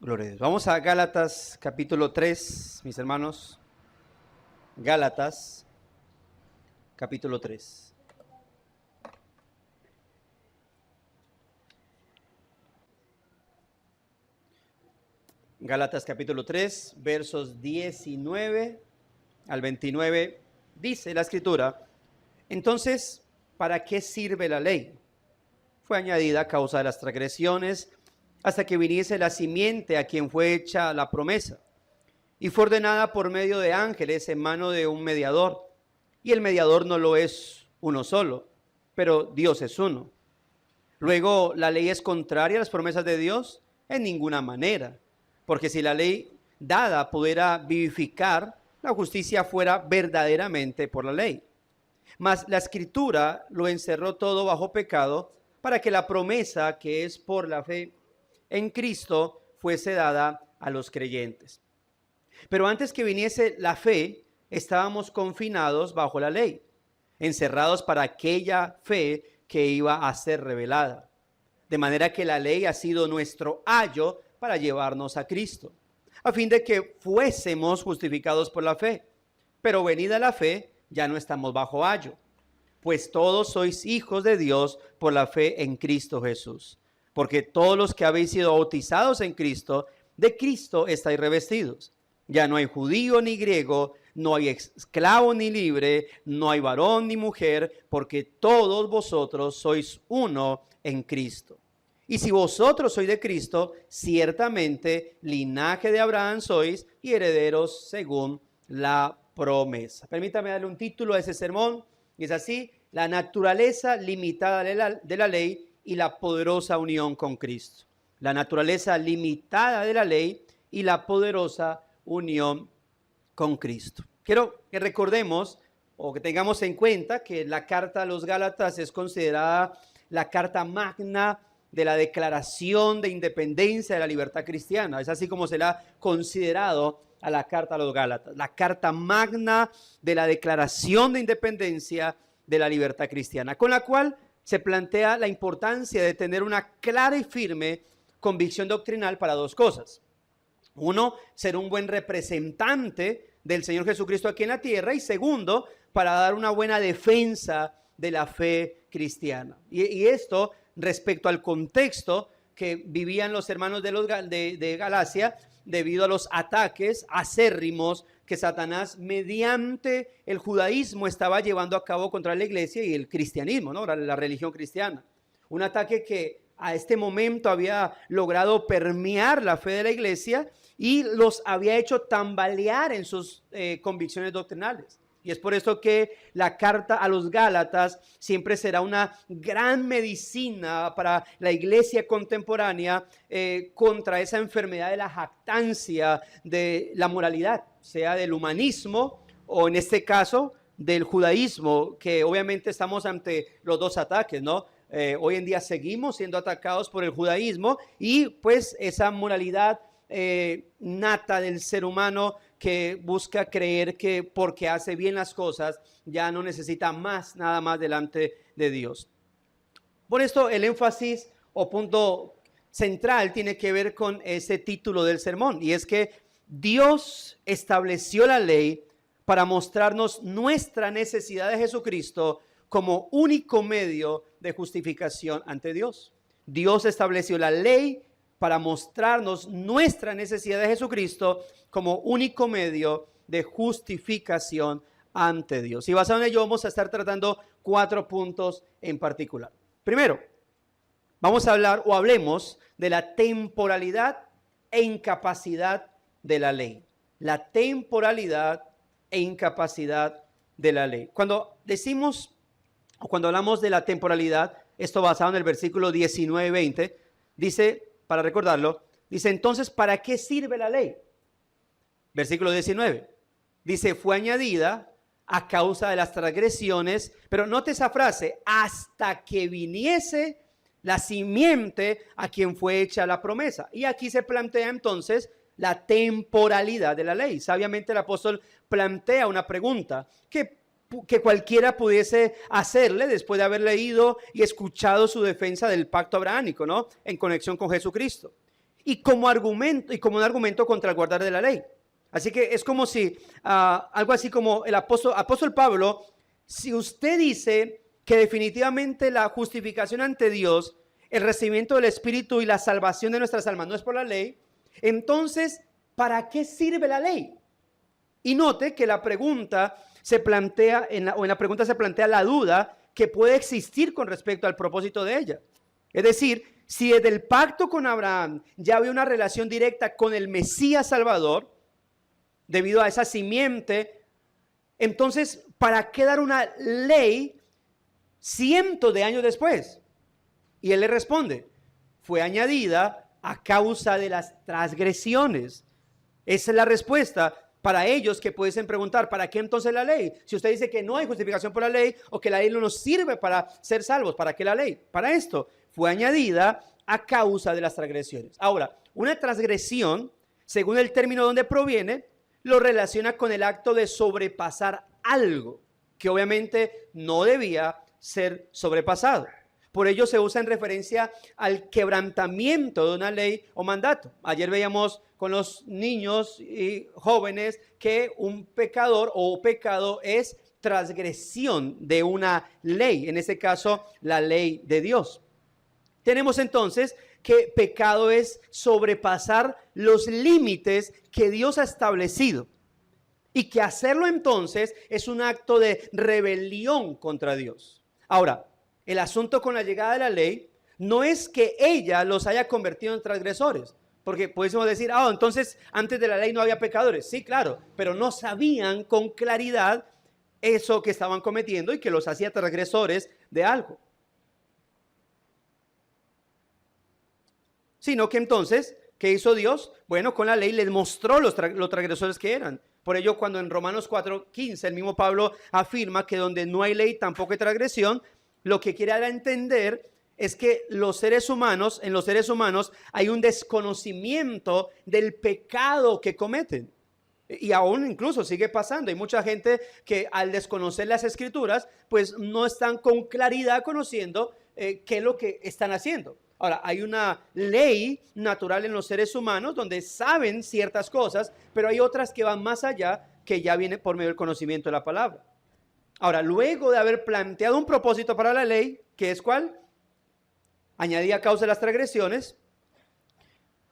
Gloria a Dios. Vamos a Gálatas capítulo 3, mis hermanos. Gálatas capítulo 3. Gálatas capítulo 3, versos 19 al 29, dice la Escritura: entonces, ¿para qué sirve la ley? Fue añadida a causa de las transgresiones, hasta que viniese la simiente a quien fue hecha la promesa. Y fue ordenada por medio de ángeles en mano de un mediador. Y el mediador no lo es uno solo, pero Dios es uno. Luego, ¿la ley es contraria a las promesas de Dios? En ninguna manera. Porque si la ley dada pudiera vivificar, la justicia fuera verdaderamente por la ley. Mas la Escritura lo encerró todo bajo pecado, para que la promesa que es por la fe en Cristo fuese dada a los creyentes. Pero antes que viniese la fe, estábamos confinados bajo la ley, encerrados para aquella fe que iba a ser revelada. De manera que la ley ha sido nuestro ayo para llevarnos a Cristo, a fin de que fuésemos justificados por la fe. Pero venida la fe, ya no estamos bajo ayo, pues todos sois hijos de Dios por la fe en Cristo Jesús. Porque todos los que habéis sido bautizados en Cristo, de Cristo estáis revestidos. Ya no hay judío ni griego, no hay esclavo ni libre, no hay varón ni mujer, porque todos vosotros sois uno en Cristo. Y si vosotros sois de Cristo, ciertamente linaje de Abraham sois y herederos según la promesa. Permítame darle un título a ese sermón, y es así: la naturaleza limitada de la ley y la poderosa unión con Cristo. La naturaleza limitada de la ley y la poderosa unión con Cristo. Quiero que recordemos o que tengamos en cuenta que la carta a los Gálatas es considerada la carta magna de la declaración de independencia de la libertad cristiana. Es así como se la ha considerado a la carta a los Gálatas, la carta magna de la declaración de independencia de la libertad cristiana, con la cual se plantea la importancia de tener una clara y firme convicción doctrinal para dos cosas. Uno, ser un buen representante del Señor Jesucristo aquí en la tierra, y segundo, para dar una buena defensa de la fe cristiana. Y esto respecto al contexto que vivían los hermanos de Galacia debido a los ataques acérrimos que Satanás mediante el judaísmo estaba llevando a cabo contra la iglesia y el cristianismo, ¿no? La religión cristiana. Un ataque que a este momento había logrado permear la fe de la iglesia y los había hecho tambalear en sus convicciones doctrinales. Y es por eso que la carta a los Gálatas siempre será una gran medicina para la iglesia contemporánea contra esa enfermedad de la jactancia de la moralidad, sea del humanismo o en este caso del judaísmo, que obviamente estamos ante los dos ataques, ¿no? Hoy en día seguimos siendo atacados por el judaísmo y pues esa moralidad nata del ser humano que busca creer que porque hace bien las cosas ya no necesita nada más delante de Dios. Por esto el énfasis o punto central tiene que ver con ese título del sermón, y es que Dios estableció la ley para mostrarnos nuestra necesidad de Jesucristo como único medio de justificación ante Dios. Dios estableció la ley para mostrarnos nuestra necesidad de Jesucristo como único medio de justificación ante Dios. Y basado en ello vamos a estar tratando 4 puntos en particular. Primero, vamos a hablar o hablemos de la temporalidad e incapacidad de la ley. La temporalidad e incapacidad de la ley. Cuando decimos o cuando hablamos de la temporalidad, esto basado en el versículo 19-20, dice, para recordarlo, dice: entonces, ¿para qué sirve la ley? Versículo 19, dice: fue añadida a causa de las transgresiones, pero note esa frase: hasta que viniese la simiente a quien fue hecha la promesa. Y aquí se plantea entonces la temporalidad de la ley. Sabiamente el apóstol plantea una pregunta que cualquiera pudiese hacerle después de haber leído y escuchado su defensa del pacto abrahámico, ¿no? En conexión con Jesucristo. y como un argumento contra el guardar de la ley. Así que es como si, algo así como el apóstol Pablo, si usted dice que definitivamente la justificación ante Dios, el recibimiento del Espíritu y la salvación de nuestras almas no es por la ley, entonces, ¿para qué sirve la ley? Y note que la pregunta se plantea, en la pregunta se plantea la duda que puede existir con respecto al propósito de ella. Es decir, si desde el pacto con Abraham ya había una relación directa con el Mesías Salvador, debido a esa simiente, entonces, ¿para qué dar una ley cientos de años después? Y él le responde, fue añadida a causa de las transgresiones. Esa es la respuesta para ellos que pudiesen preguntar, ¿para qué entonces la ley? Si usted dice que no hay justificación por la ley o que la ley no nos sirve para ser salvos, ¿para qué la ley? Para esto, fue añadida a causa de las transgresiones. Ahora, una transgresión, según el término donde proviene, lo relaciona con el acto de sobrepasar algo que obviamente no debía ser sobrepasado. Por ello se usa en referencia al quebrantamiento de una ley o mandato. Ayer veíamos con los niños y jóvenes que un pecador o pecado es transgresión de una ley, en este caso la ley de Dios. Tenemos entonces que pecado es sobrepasar los límites que Dios ha establecido y que hacerlo entonces es un acto de rebelión contra Dios. Ahora, el asunto con la llegada de la ley no es que ella los haya convertido en transgresores, porque podemos decir, entonces antes de la ley no había pecadores. Sí, claro, pero no sabían con claridad eso que estaban cometiendo y que los hacía transgresores de algo. Sino que entonces, ¿qué hizo Dios? Bueno, con la ley les mostró los transgresores que eran. Por ello, cuando en Romanos 4:15 el mismo Pablo afirma que donde no hay ley tampoco hay transgresión, lo que quiere dar a entender es que en los seres humanos hay un desconocimiento del pecado que cometen. Y aún incluso sigue pasando. Hay mucha gente que al desconocer las escrituras, pues no están con claridad conociendo qué es lo que están haciendo. Ahora, hay una ley natural en los seres humanos donde saben ciertas cosas, pero hay otras que van más allá, que ya viene por medio del conocimiento de la palabra. Ahora, luego de haber planteado un propósito para la ley, que es ¿cuál? Añadida a causa de las transgresiones,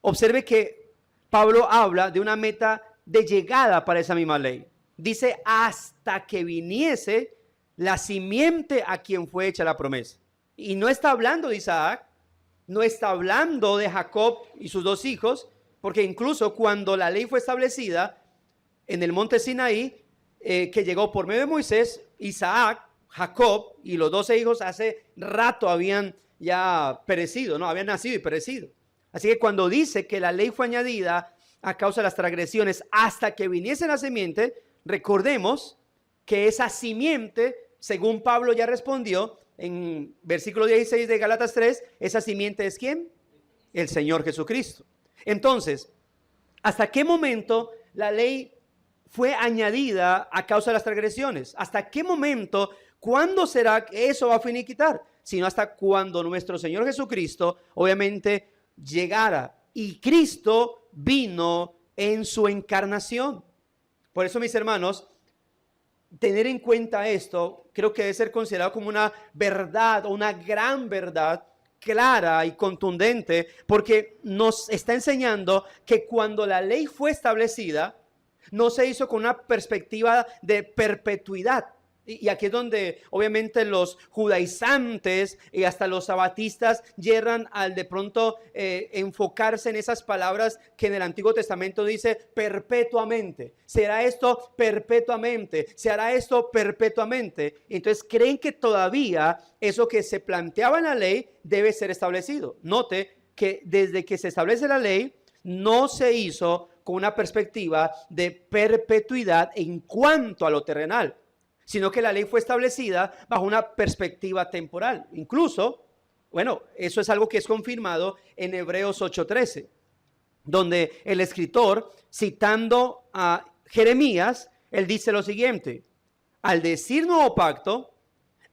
observe que Pablo habla de una meta de llegada para esa misma ley. Dice, hasta que viniese la simiente a quien fue hecha la promesa. Y no está hablando de Isaac, no está hablando de Jacob y sus dos hijos, porque incluso cuando la ley fue establecida en el monte Sinaí, que llegó por medio de Moisés, Isaac, Jacob y los 12 hijos hace rato habían ya perecido, ¿no? Habían nacido y perecido. Así que cuando dice que la ley fue añadida a causa de las transgresiones hasta que viniese la simiente, recordemos que esa simiente, según Pablo ya respondió en versículo 16 de Gálatas 3, esa simiente es ¿quién? El Señor Jesucristo. Entonces, ¿hasta qué momento la ley fue añadida a causa de las transgresiones? ¿Hasta qué momento? ¿Cuándo será que eso va a finiquitar? Sino hasta cuando nuestro Señor Jesucristo obviamente llegara. Y Cristo vino en su encarnación. Por eso, mis hermanos, tener en cuenta esto creo que debe ser considerado como una verdad, una gran verdad clara y contundente, porque nos está enseñando que cuando la ley fue establecida, no se hizo con una perspectiva de perpetuidad. Y aquí es donde obviamente los judaizantes y hasta los sabatistas yerran al de pronto enfocarse en esas palabras que en el Antiguo Testamento dice perpetuamente. Será esto perpetuamente, se hará esto perpetuamente. Entonces creen que todavía eso que se planteaba en la ley debe ser establecido. Note que desde que se establece la ley no se hizo con una perspectiva de perpetuidad en cuanto a lo terrenal, sino que la ley fue establecida bajo una perspectiva temporal. Incluso, bueno, eso es algo que es confirmado en Hebreos 8:13, donde el escritor, citando a Jeremías, él dice lo siguiente: al decir nuevo pacto,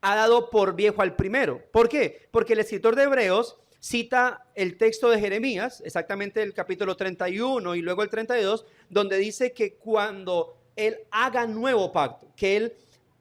ha dado por viejo al primero. ¿Por qué? Porque el escritor de Hebreos cita el texto de Jeremías, exactamente el capítulo 31 y luego el 32, donde dice que cuando Él haga nuevo pacto, que Él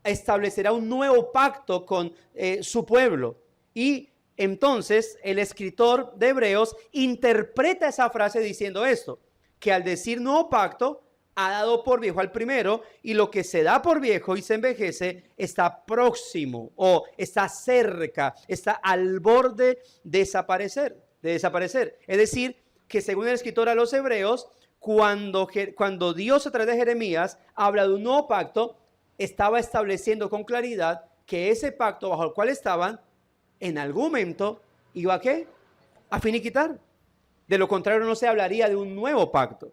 establecerá un nuevo pacto con su pueblo. Y entonces el escritor de Hebreos interpreta esa frase diciendo esto, que al decir nuevo pacto, ha dado por viejo al primero, y lo que se da por viejo y se envejece está próximo o está cerca, está al borde de desaparecer. Es decir, que según el escritor a los Hebreos, cuando Dios a través de Jeremías habla de un nuevo pacto, estaba estableciendo con claridad que ese pacto bajo el cual estaban, en algún momento iba a ¿qué? A finiquitar. De lo contrario no se hablaría de un nuevo pacto.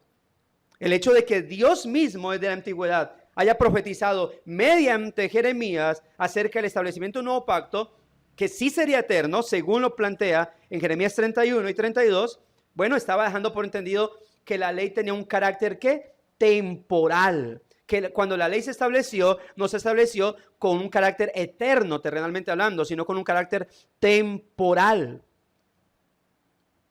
El hecho de que Dios mismo desde la antigüedad haya profetizado mediante Jeremías acerca del establecimiento de un nuevo pacto, que sí sería eterno, según lo plantea en Jeremías 31 y 32, bueno, estaba dejando por entendido que la ley tenía un carácter ¿qué? Temporal. Que cuando la ley se estableció, no se estableció con un carácter eterno, terrenalmente hablando, sino con un carácter temporal.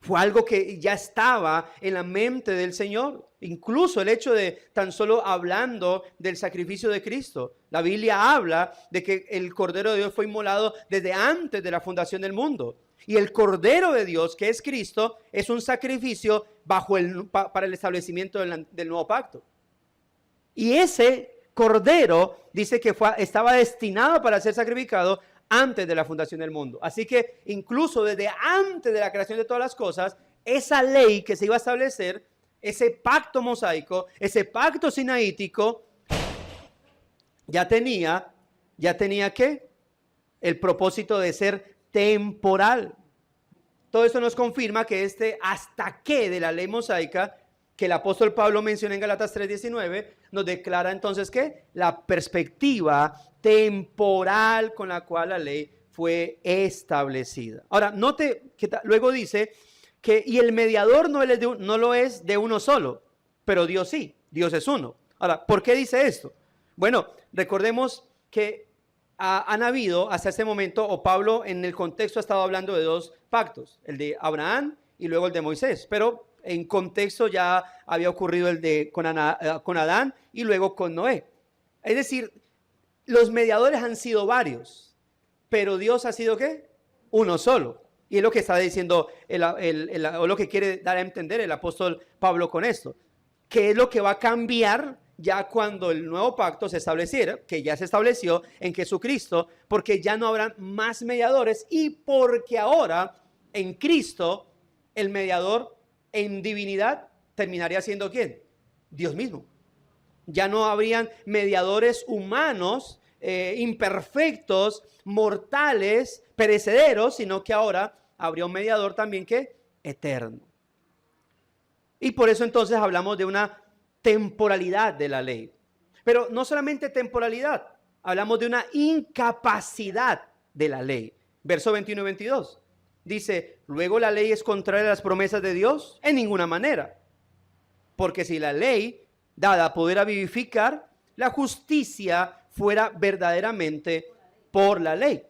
Fue algo que ya estaba en la mente del Señor. Incluso el hecho de tan solo hablando del sacrificio de Cristo. La Biblia habla de que el Cordero de Dios fue inmolado desde antes de la fundación del mundo. Y el Cordero de Dios, que es Cristo, es un sacrificio para el establecimiento del nuevo pacto. Y ese Cordero dice que estaba destinado para ser sacrificado antes de la fundación del mundo. Así que incluso desde antes de la creación de todas las cosas, esa ley que se iba a establecer, ese pacto mosaico, ese pacto sinaítico, ya tenía ¿qué? El propósito de ser temporal. Todo esto nos confirma que hasta qué de la ley mosaica que el apóstol Pablo menciona en Gálatas 3:19, nos declara entonces que la perspectiva temporal con la cual la ley fue establecida. Ahora, note que luego dice que y el mediador no lo es de uno solo, pero Dios sí, Dios es uno. Ahora, ¿por qué dice esto? Bueno, recordemos que han habido hasta este momento, o Pablo en el contexto ha estado hablando de dos pactos, el de Abraham y luego el de Moisés, pero en contexto ya había ocurrido el de con Adán y luego con Noé. Es decir, los mediadores han sido varios, pero Dios ha sido ¿qué? Uno solo. Y es lo que está diciendo, o lo que quiere dar a entender el apóstol Pablo con esto. ¿Qué es lo que va a cambiar ya cuando el nuevo pacto se estableciera? Que ya se estableció en Jesucristo, porque ya no habrán más mediadores y porque ahora en Cristo el mediador en divinidad terminaría siendo ¿quién? Dios mismo. Ya no habrían mediadores humanos, imperfectos, mortales, perecederos, sino que ahora habría un mediador también que eterno. Y por eso entonces hablamos de una temporalidad de la ley. Pero no solamente temporalidad, hablamos de una incapacidad de la ley. Verso 21 y 22. Dice, luego la ley es contraria a las promesas de Dios, en ninguna manera. Porque si la ley dada pudiera vivificar, la justicia fuera verdaderamente por la ley.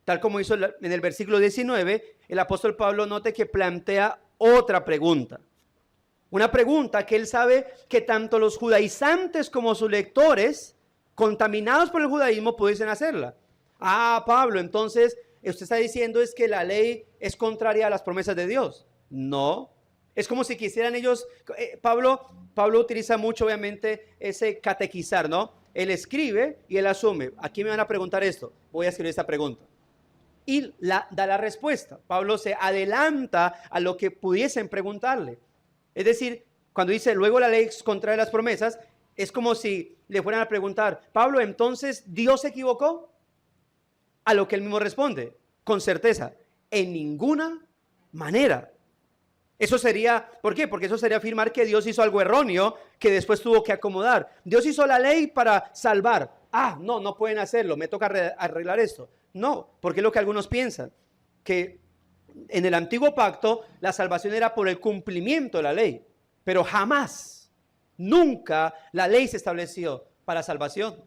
Tal como hizo en el versículo 19, el apóstol Pablo note que plantea otra pregunta. Una pregunta que él sabe que tanto los judaizantes como sus lectores, contaminados por el judaísmo, pudiesen hacerla. Ah, Pablo, entonces usted está diciendo es que la ley es contraria a las promesas de Dios. No, es como si quisieran ellos, Pablo utiliza mucho obviamente ese catequizar, ¿no? Él escribe y él asume, aquí me van a preguntar esto, voy a escribir esta pregunta. Y da la respuesta. Pablo se adelanta a lo que pudiesen preguntarle. Es decir, cuando dice, luego la ley es contraria a las promesas, es como si le fueran a preguntar, Pablo, entonces, ¿Dios se equivocó? A lo que él mismo responde, con certeza, en ninguna manera. Eso sería, ¿por qué? Porque eso sería afirmar que Dios hizo algo erróneo que después tuvo que acomodar. Dios hizo la ley para salvar. Ah, no pueden hacerlo, me toca arreglar esto. No, porque es lo que algunos piensan, que en el antiguo pacto la salvación era por el cumplimiento de la ley, pero jamás, nunca la ley se estableció para salvación.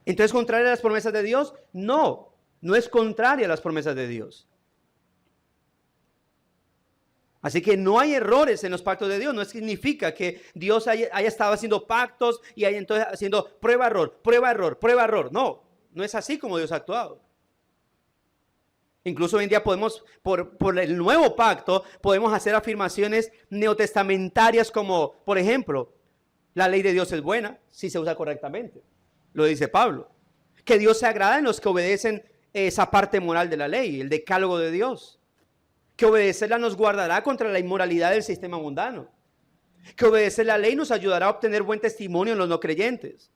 Entonces, ¿contraria a las promesas de Dios? No es contraria a las promesas de Dios. Así que no hay errores en los pactos de Dios. No significa que Dios haya estado haciendo pactos y haya entonces haciendo prueba, error, prueba, error, prueba, error. No, no es así como Dios ha actuado. Incluso hoy en día podemos, por el nuevo pacto, podemos hacer afirmaciones neotestamentarias como, por ejemplo, la ley de Dios es buena si se usa correctamente. Lo dice Pablo. Que Dios se agrada en los que obedecen esa parte moral de la ley, el decálogo de Dios. Que obedecerla nos guardará contra la inmoralidad del sistema mundano. Que obedecer la ley nos ayudará a obtener buen testimonio en los no creyentes.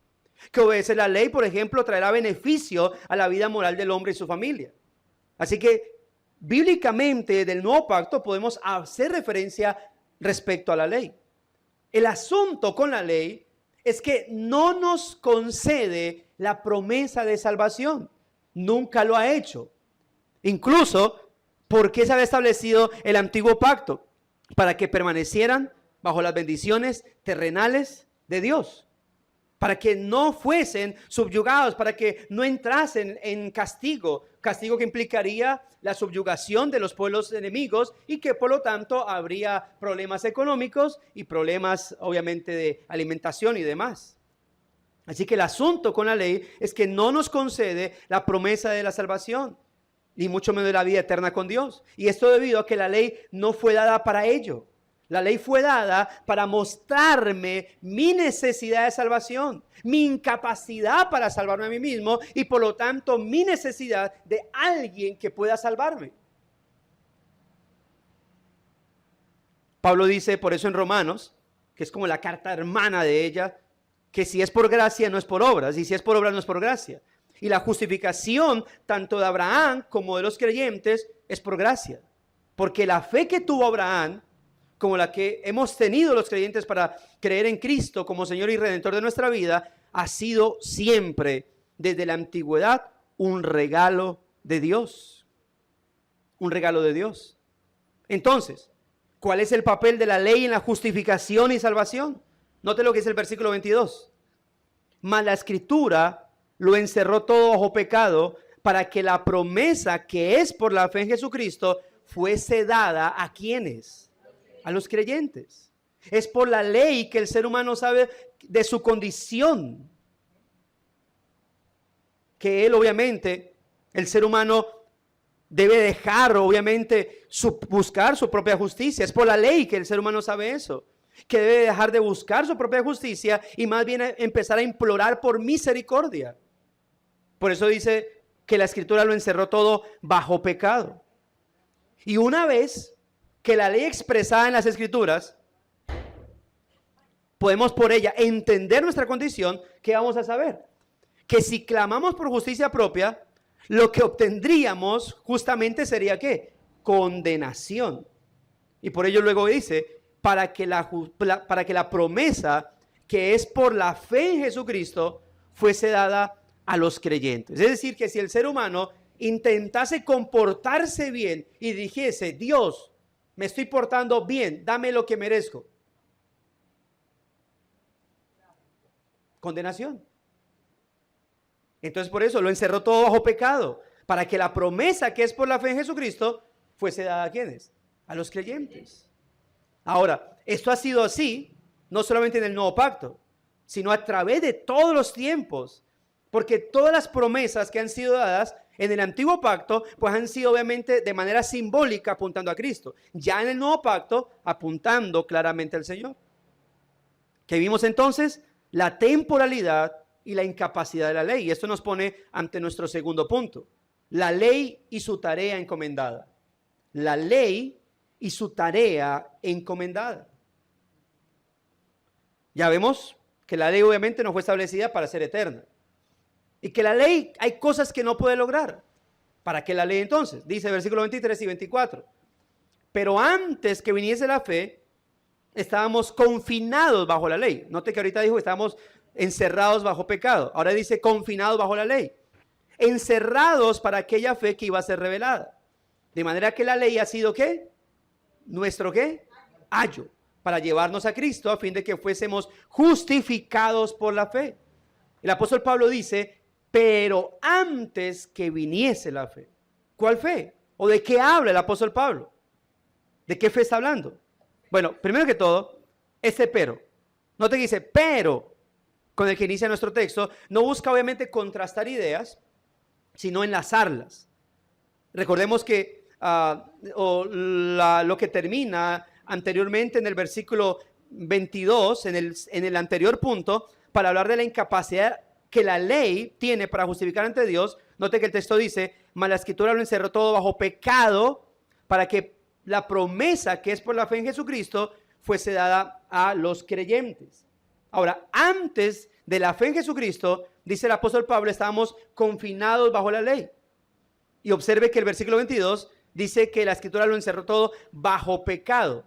Que obedecer la ley, por ejemplo, traerá beneficio a la vida moral del hombre y su familia. Así que, bíblicamente, del nuevo pacto podemos hacer referencia respecto a la ley. El asunto con la ley es que no nos concede la promesa de salvación. Nunca lo ha hecho. Incluso, ¿por qué se había establecido el antiguo pacto? Para que permanecieran bajo las bendiciones terrenales de Dios. Para que no fuesen subyugados, para que no entrasen en castigo. Castigo que implicaría la subyugación de los pueblos enemigos y que por lo tanto habría problemas económicos y problemas obviamente de alimentación y demás. Así que el asunto con la ley es que no nos concede la promesa de la salvación, ni mucho menos de la vida eterna con Dios. Y esto debido a que la ley no fue dada para ello. La ley fue dada para mostrarme mi necesidad de salvación, mi incapacidad para salvarme a mí mismo y por lo tanto mi necesidad de alguien que pueda salvarme. Pablo dice por eso en Romanos, que es como la carta hermana de ella, que si es por gracia no es por obras y si es por obras no es por gracia. Y la justificación tanto de Abraham como de los creyentes es por gracia. Porque la fe que tuvo Abraham, como la que hemos tenido los creyentes para creer en Cristo como Señor y Redentor de nuestra vida, ha sido siempre, desde la antigüedad, un regalo de Dios. Un regalo de Dios. Entonces, ¿cuál es el papel de la ley en la justificación y salvación? Note lo que es el versículo 22. Mas la Escritura lo encerró todo bajo pecado para que la promesa que es por la fe en Jesucristo fuese dada ¿a quiénes? A los creyentes. Es por la ley que el ser humano sabe de su condición. Que él obviamente, el ser humano debe dejar obviamente buscar su propia justicia. Es por la ley que el ser humano sabe eso. Que debe dejar de buscar su propia justicia y más bien empezar a implorar por misericordia. Por eso dice que la Escritura lo encerró todo bajo pecado. Y una vez que la ley expresada en las Escrituras, podemos por ella entender nuestra condición, ¿qué vamos a saber? Que si clamamos por justicia propia, lo que obtendríamos justamente sería ¿qué? Condenación. Y por ello luego dice, para que la promesa que es por la fe en Jesucristo fuese dada a los creyentes. Es decir, que si el ser humano intentase comportarse bien y dijese, Dios, me estoy portando bien, dame lo que merezco. Condenación. Entonces por eso lo encerró todo bajo pecado, para que la promesa que es por la fe en Jesucristo fuese dada a ¿quiénes? A los creyentes. Ahora, esto ha sido así, no solamente en el nuevo pacto, sino a través de todos los tiempos, porque todas las promesas que han sido dadas en el antiguo pacto, pues han sido obviamente de manera simbólica apuntando a Cristo. Ya en el nuevo pacto, apuntando claramente al Señor. ¿Qué vimos entonces? La temporalidad y la incapacidad de la ley. Y esto nos pone ante nuestro segundo punto. La ley y su tarea encomendada. La ley y su tarea encomendada. Ya vemos que la ley obviamente no fue establecida para ser eterna. Y que la ley hay cosas que no puede lograr. ¿Para qué la ley entonces? Dice versículo 23 y 24. Pero antes que viniese la fe, estábamos confinados bajo la ley. Note que ahorita dijo que estábamos encerrados bajo pecado. Ahora dice confinados bajo la ley. Encerrados para aquella fe que iba a ser revelada. De manera que la ley ha sido ¿qué? Nuestro ¿qué? Ayo. Para llevarnos a Cristo a fin de que fuésemos justificados por la fe. El apóstol Pablo dice, pero antes que viniese la fe. ¿Cuál fe? ¿O de qué habla el apóstol Pablo? ¿De qué fe está hablando? Bueno, primero que todo, ese pero. Note que dice, pero, con el que inicia nuestro texto, no busca obviamente contrastar ideas, sino enlazarlas. Recordemos que lo que termina anteriormente en el versículo 22, en el anterior punto, para hablar de la incapacidad que la ley tiene para justificar ante Dios. Note que el texto dice, mas la escritura lo encerró todo bajo pecado, para que la promesa que es por la fe en Jesucristo fuese dada a los creyentes. Ahora, antes de la fe en Jesucristo, dice el apóstol Pablo, estábamos confinados bajo la ley. Y observe que el versículo 22 dice que la escritura lo encerró todo bajo pecado.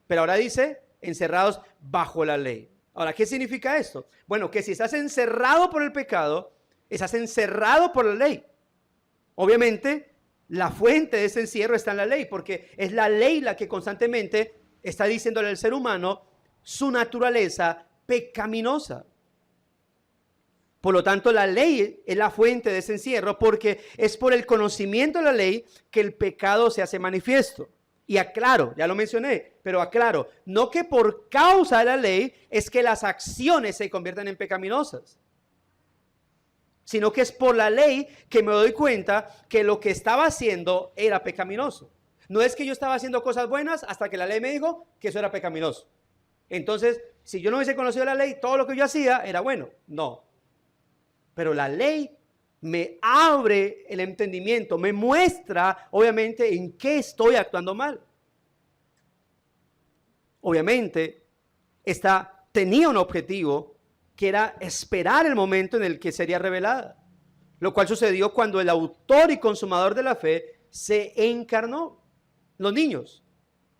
Pero ahora dice, encerrados bajo la ley. Ahora, ¿qué significa esto? Bueno, que si estás encerrado por el pecado, estás encerrado por la ley. Obviamente, la fuente de ese encierro está en la ley, porque es la ley la que constantemente está diciéndole al ser humano su naturaleza pecaminosa. Por lo tanto, la ley es la fuente de ese encierro, porque es por el conocimiento de la ley que el pecado se hace manifiesto. Y aclaro, ya lo mencioné, pero aclaro, no que por causa de la ley es que las acciones se conviertan en pecaminosas, sino que es por la ley que me doy cuenta que lo que estaba haciendo era pecaminoso. No es que yo estaba haciendo cosas buenas hasta que la ley me dijo que eso era pecaminoso. Entonces, si yo no hubiese conocido la ley, todo lo que yo hacía era bueno. No. Pero la ley me abre el entendimiento, me muestra, obviamente, en qué estoy actuando mal. Obviamente, esta tenía un objetivo, que era esperar el momento en el que sería revelada, lo cual sucedió cuando el autor y consumador de la fe se encarnó. Los niños,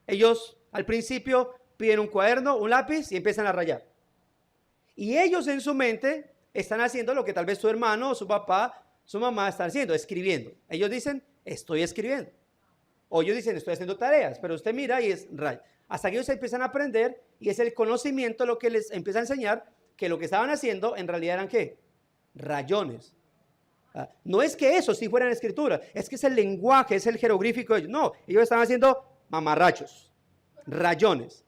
ellos al principio piden un cuaderno, un lápiz y empiezan a rayar. Y ellos en su mente están haciendo lo que tal vez su hermano, su papá, su mamá están haciendo, escribiendo. Ellos dicen, estoy escribiendo. O ellos dicen, estoy haciendo tareas, pero usted mira y es raya. Hasta que ellos empiezan a aprender y es el conocimiento lo que les empieza a enseñar que lo que estaban haciendo en realidad eran ¿qué? Rayones. No es que eso sí fuera en escritura, es que es el lenguaje, es el jeroglífico de ellos. No, ellos estaban haciendo mamarrachos, rayones,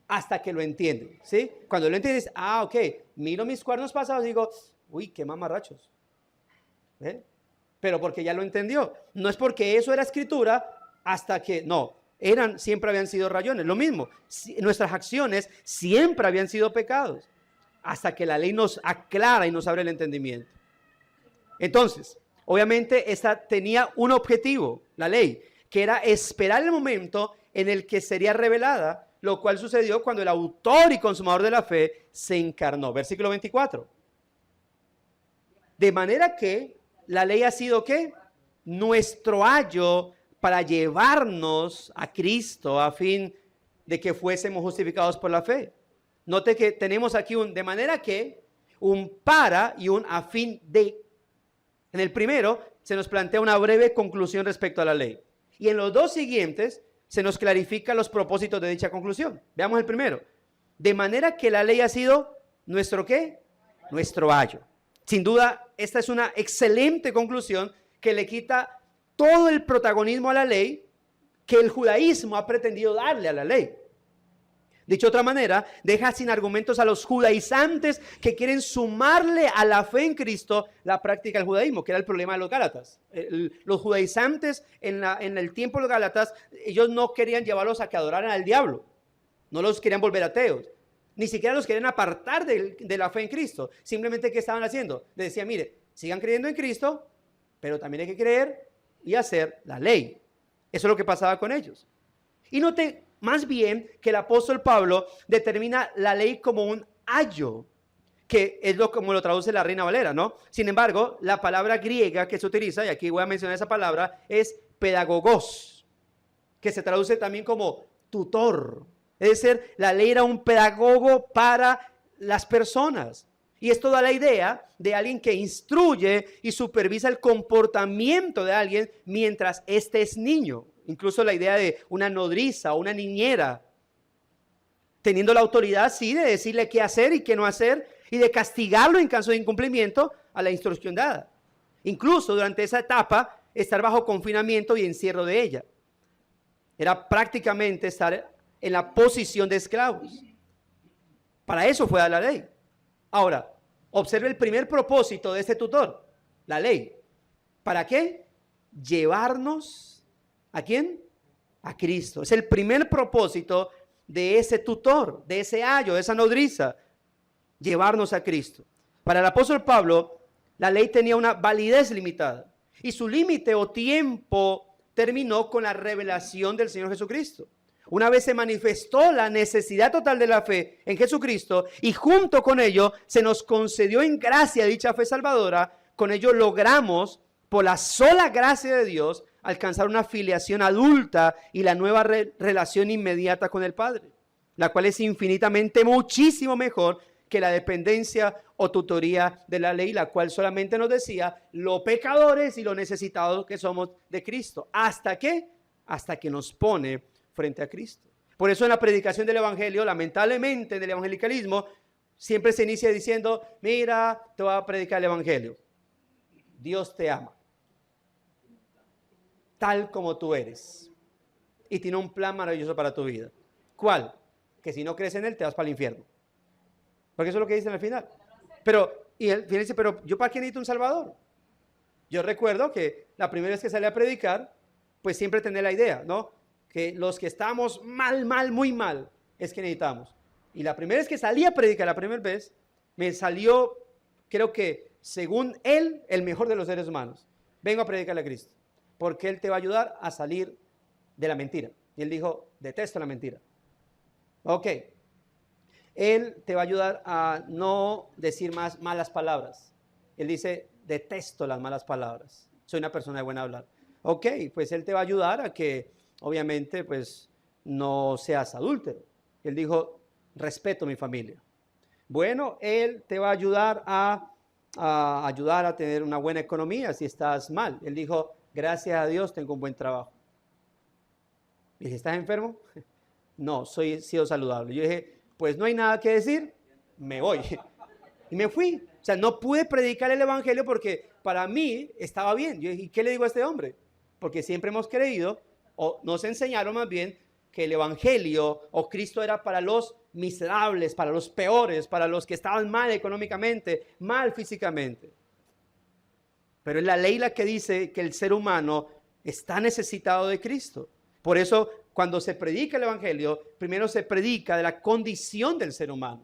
hasta que lo entienden, ¿sí? Cuando lo entiendes, ok, miro mis cuadernos pasados y digo, uy, qué mamarrachos. ¿Eh? Pero porque ya lo entendió. No es porque eso era escritura hasta que, no, siempre habían sido rayones. Lo mismo, nuestras acciones siempre habían sido pecados, hasta que la ley nos aclara y nos abre el entendimiento. Entonces, obviamente esta tenía un objetivo, la ley, que era esperar el momento en el que sería revelada, lo cual sucedió cuando el autor y consumador de la fe se encarnó. Versículo 24. De manera que la ley ha sido ¿qué? Nuestro ayo para llevarnos a Cristo a fin de que fuésemos justificados por la fe. Note que tenemos aquí de manera que, un para y un a fin de. En el primero se nos plantea una breve conclusión respecto a la ley. Y en los dos siguientes se nos clarifican los propósitos de dicha conclusión. Veamos el primero. De manera que la ley ha sido nuestro ¿qué? Nuestro ayo. Sin duda, esta es una excelente conclusión que le quita todo el protagonismo a la ley que el judaísmo ha pretendido darle a la ley. Dicho de otra manera, deja sin argumentos a los judaizantes que quieren sumarle a la fe en Cristo la práctica del judaísmo, que era el problema de los gálatas. Los judaizantes en el tiempo de los gálatas, ellos no querían llevarlos a que adoraran al diablo, no los querían volver ateos, ni siquiera los querían apartar de la fe en Cristo. Simplemente, ¿qué estaban haciendo? Les decía, mire, sigan creyendo en Cristo, pero también hay que creer y hacer la ley. Eso es lo que pasaba con ellos. Y note más bien que el apóstol Pablo determina la ley como un ayo, que es como lo traduce la Reina Valera, ¿no? Sin embargo, la palabra griega que se utiliza, y aquí voy a mencionar esa palabra, es pedagogos, que se traduce también como tutor. Es decir, la ley era un pedagogo para las personas. Y esto da la idea de alguien que instruye y supervisa el comportamiento de alguien mientras éste es niño. Incluso la idea de una nodriza o una niñera, teniendo la autoridad, sí, de decirle qué hacer y qué no hacer, y de castigarlo en caso de incumplimiento a la instrucción dada. Incluso durante esa etapa, estar bajo confinamiento y encierro de ella. Era prácticamente estar en la posición de esclavos. Para eso fue a la ley. Ahora, observe el primer propósito de este tutor, la ley. ¿Para qué? Llevarnos, ¿a quién? A Cristo. Es el primer propósito de ese tutor, de ese ayo, de esa nodriza, llevarnos a Cristo. Para el apóstol Pablo, la ley tenía una validez limitada y su límite o tiempo terminó con la revelación del Señor Jesucristo. Una vez se manifestó la necesidad total de la fe en Jesucristo y junto con ello se nos concedió en gracia dicha fe salvadora, con ello logramos, por la sola gracia de Dios, alcanzar una filiación adulta y la nueva relación inmediata con el Padre, la cual es infinitamente muchísimo mejor que la dependencia o tutoría de la ley, la cual solamente nos decía lo pecadores y lo necesitados que somos de Cristo. ¿Hasta qué? Hasta que nos pone frente a Cristo. Por eso en la predicación del evangelio, lamentablemente en el evangelicalismo, siempre se inicia diciendo, mira, te voy a predicar el evangelio. Dios te ama, tal como tú eres, y tiene un plan maravilloso para tu vida. ¿Cuál? Que si no crees en él, te vas para el infierno. Porque eso es lo que dicen al final. Y él dice, pero ¿yo para qué necesito un salvador? Yo recuerdo que la primera vez que salí a predicar, pues siempre tenía la idea, ¿no? Que los que estamos muy mal, es que necesitamos. Y la primera vez que salí a predicar, la primera vez, me salió, creo que según él, el mejor de los seres humanos. Vengo a predicarle a Cristo, porque él te va a ayudar a salir de la mentira. Y él dijo, detesto la mentira. Ok. Él te va a ayudar a no decir más malas palabras. Él dice, detesto las malas palabras. Soy una persona de buen hablar. Ok, pues él te va a ayudar a que, obviamente, pues no seas adúltero. Él dijo, respeto a mi familia. Bueno, él te va a ayudar a tener una buena economía si estás mal. Él dijo, gracias a Dios tengo un buen trabajo. Y dije, ¿estás enfermo? No, sido saludable. Yo dije, pues no hay nada que decir, me voy. Y me fui. O sea, no pude predicar el evangelio porque para mí estaba bien. Yo dije, ¿y qué le digo a este hombre? Porque siempre hemos creído, o nos enseñaron más bien, que el evangelio o Cristo era para los miserables, para los peores, para los que estaban mal económicamente, mal físicamente. Pero es la ley la que dice que el ser humano está necesitado de Cristo. Por eso, cuando se predica el evangelio, primero se predica de la condición del ser humano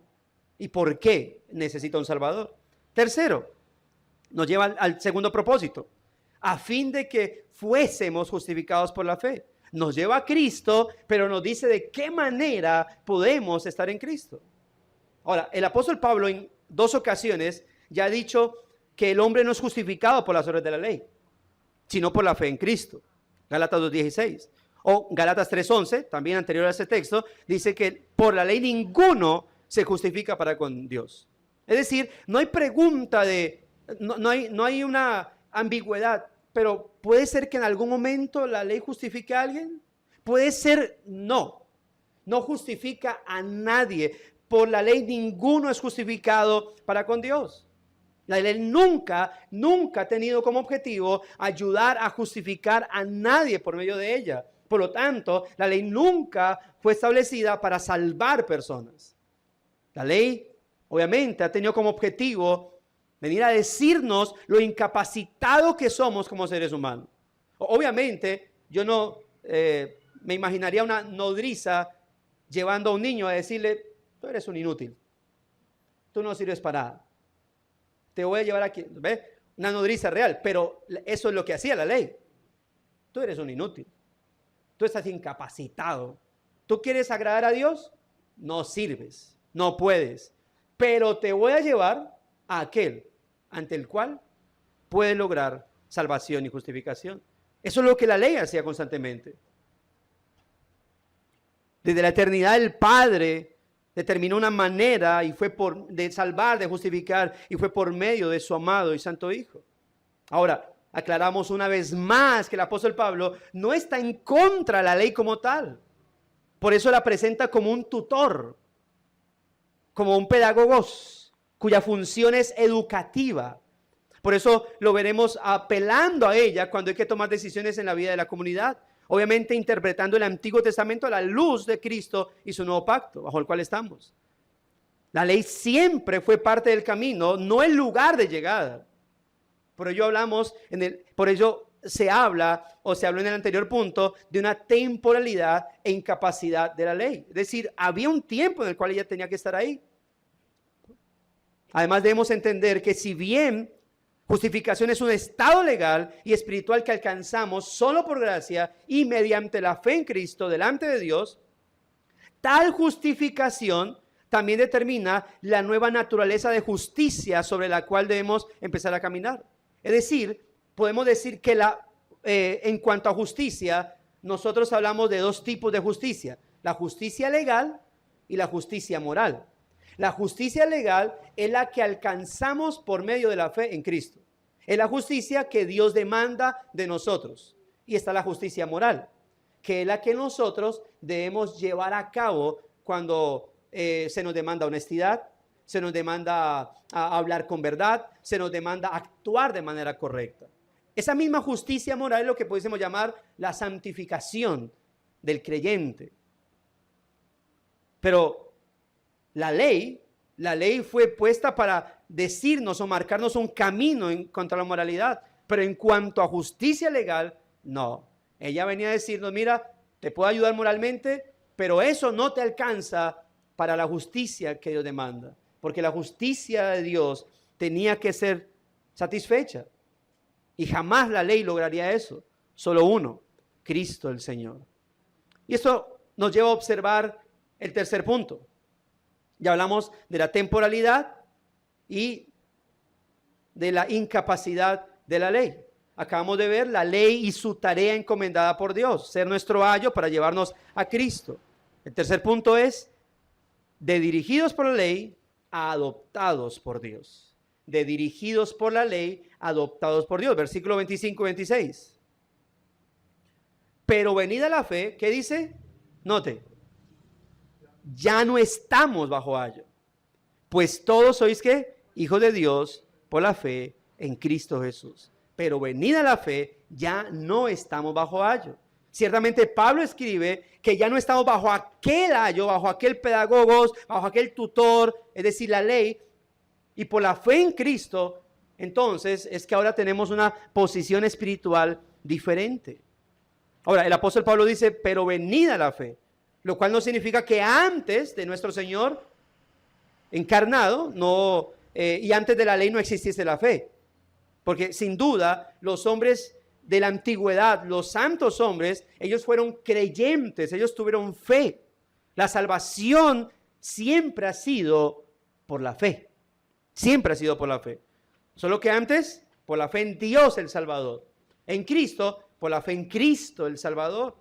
y por qué necesita un Salvador. Tercero, nos lleva al segundo propósito, a fin de que fuésemos justificados por la fe. Nos lleva a Cristo, pero nos dice de qué manera podemos estar en Cristo. Ahora, el apóstol Pablo en 2 ocasiones ya ha dicho que el hombre no es justificado por las obras de la ley, sino por la fe en Cristo. Gálatas 2:16. O Gálatas 3:11, también anterior a ese texto, dice que por la ley ninguno se justifica para con Dios. Es decir, no hay pregunta no hay una ambigüedad, pero ¿puede ser que en algún momento la ley justifique a alguien? Puede ser no justifica a nadie. Por la ley ninguno es justificado para con Dios. La ley nunca ha tenido como objetivo ayudar a justificar a nadie por medio de ella. Por lo tanto, la ley nunca fue establecida para salvar personas. La ley, obviamente, ha tenido como objetivo venir a decirnos lo incapacitados que somos como seres humanos. Obviamente, yo no me imaginaría una nodriza llevando a un niño a decirle, tú eres un inútil, tú no sirves para nada, te voy a llevar aquí, ¿ves? Una nodriza real, pero eso es lo que hacía la ley. Tú eres un inútil. Tú estás incapacitado. ¿Tú quieres agradar a Dios? No sirves, no puedes. Pero te voy a llevar a aquel ante el cual puedes lograr salvación y justificación. Eso es lo que la ley hacía constantemente. Desde la eternidad el Padre determinó una manera y fue de salvar, de justificar, y fue por medio de su amado y santo Hijo. Ahora, aclaramos una vez más que el apóstol Pablo no está en contra de la ley como tal. Por eso la presenta como un tutor, como un pedagogo cuya función es educativa. Por eso lo veremos apelando a ella cuando hay que tomar decisiones en la vida de la comunidad. obviamente interpretando el Antiguo Testamento a la luz de Cristo y su nuevo pacto, bajo el cual estamos. La ley siempre fue parte del camino, no el lugar de llegada. Por ello se habla, o se habló en el anterior punto, de una temporalidad e incapacidad de la ley. Es decir, había un tiempo en el cual ella tenía que estar ahí. Además debemos entender que si bien justificación es un estado legal y espiritual que alcanzamos solo por gracia y mediante la fe en Cristo delante de Dios, tal justificación también determina la nueva naturaleza de justicia sobre la cual debemos empezar a caminar. Es decir, podemos decir que en cuanto a justicia, nosotros hablamos de dos tipos de justicia: la justicia legal y la justicia moral. La justicia legal es la que alcanzamos por medio de la fe en Cristo. Es la justicia que Dios demanda de nosotros. Y está la justicia moral, que es la que nosotros debemos llevar a cabo cuando se nos demanda honestidad, se nos demanda a hablar con verdad, se nos demanda actuar de manera correcta. Esa misma justicia moral es lo que pudiésemos llamar la santificación del creyente. Pero la ley fue puesta para decirnos o marcarnos un camino contra la moralidad. Pero en cuanto a justicia legal, no. Ella venía a decirnos, mira, te puedo ayudar moralmente, pero eso no te alcanza para la justicia que Dios demanda. Porque la justicia de Dios tenía que ser satisfecha. Y jamás la ley lograría eso. Solo uno, Cristo el Señor. Y esto nos lleva a observar el tercer punto. Ya hablamos de la temporalidad y de la incapacidad de la ley. Acabamos de ver la ley y su tarea encomendada por Dios, ser nuestro ayo para llevarnos a Cristo. El tercer punto es de dirigidos por la ley a adoptados por Dios. De dirigidos por la ley, adoptados por Dios. Versículo 25 y 26. Pero venida la fe, ¿qué dice? Note, ya no estamos bajo ayo, pues todos sois ¿qué? Hijos de Dios por la fe en Cristo Jesús. Pero venida la fe, ya no estamos bajo ayo. Ciertamente Pablo escribe que ya no estamos bajo aquel ayo, bajo aquel pedagogos, bajo aquel tutor, es decir, la ley. Y por la fe en Cristo, entonces es que ahora tenemos una posición espiritual diferente. Ahora, el apóstol Pablo dice, pero venida la fe, lo cual no significa que antes de nuestro Señor encarnado y antes de la ley no existiese la fe. Porque sin duda los hombres de la antigüedad, los santos hombres, ellos fueron creyentes, ellos tuvieron fe. La salvación siempre ha sido por la fe. Siempre ha sido por la fe. Solo que antes, por la fe en Dios el Salvador. En Cristo, por la fe en Cristo el Salvador.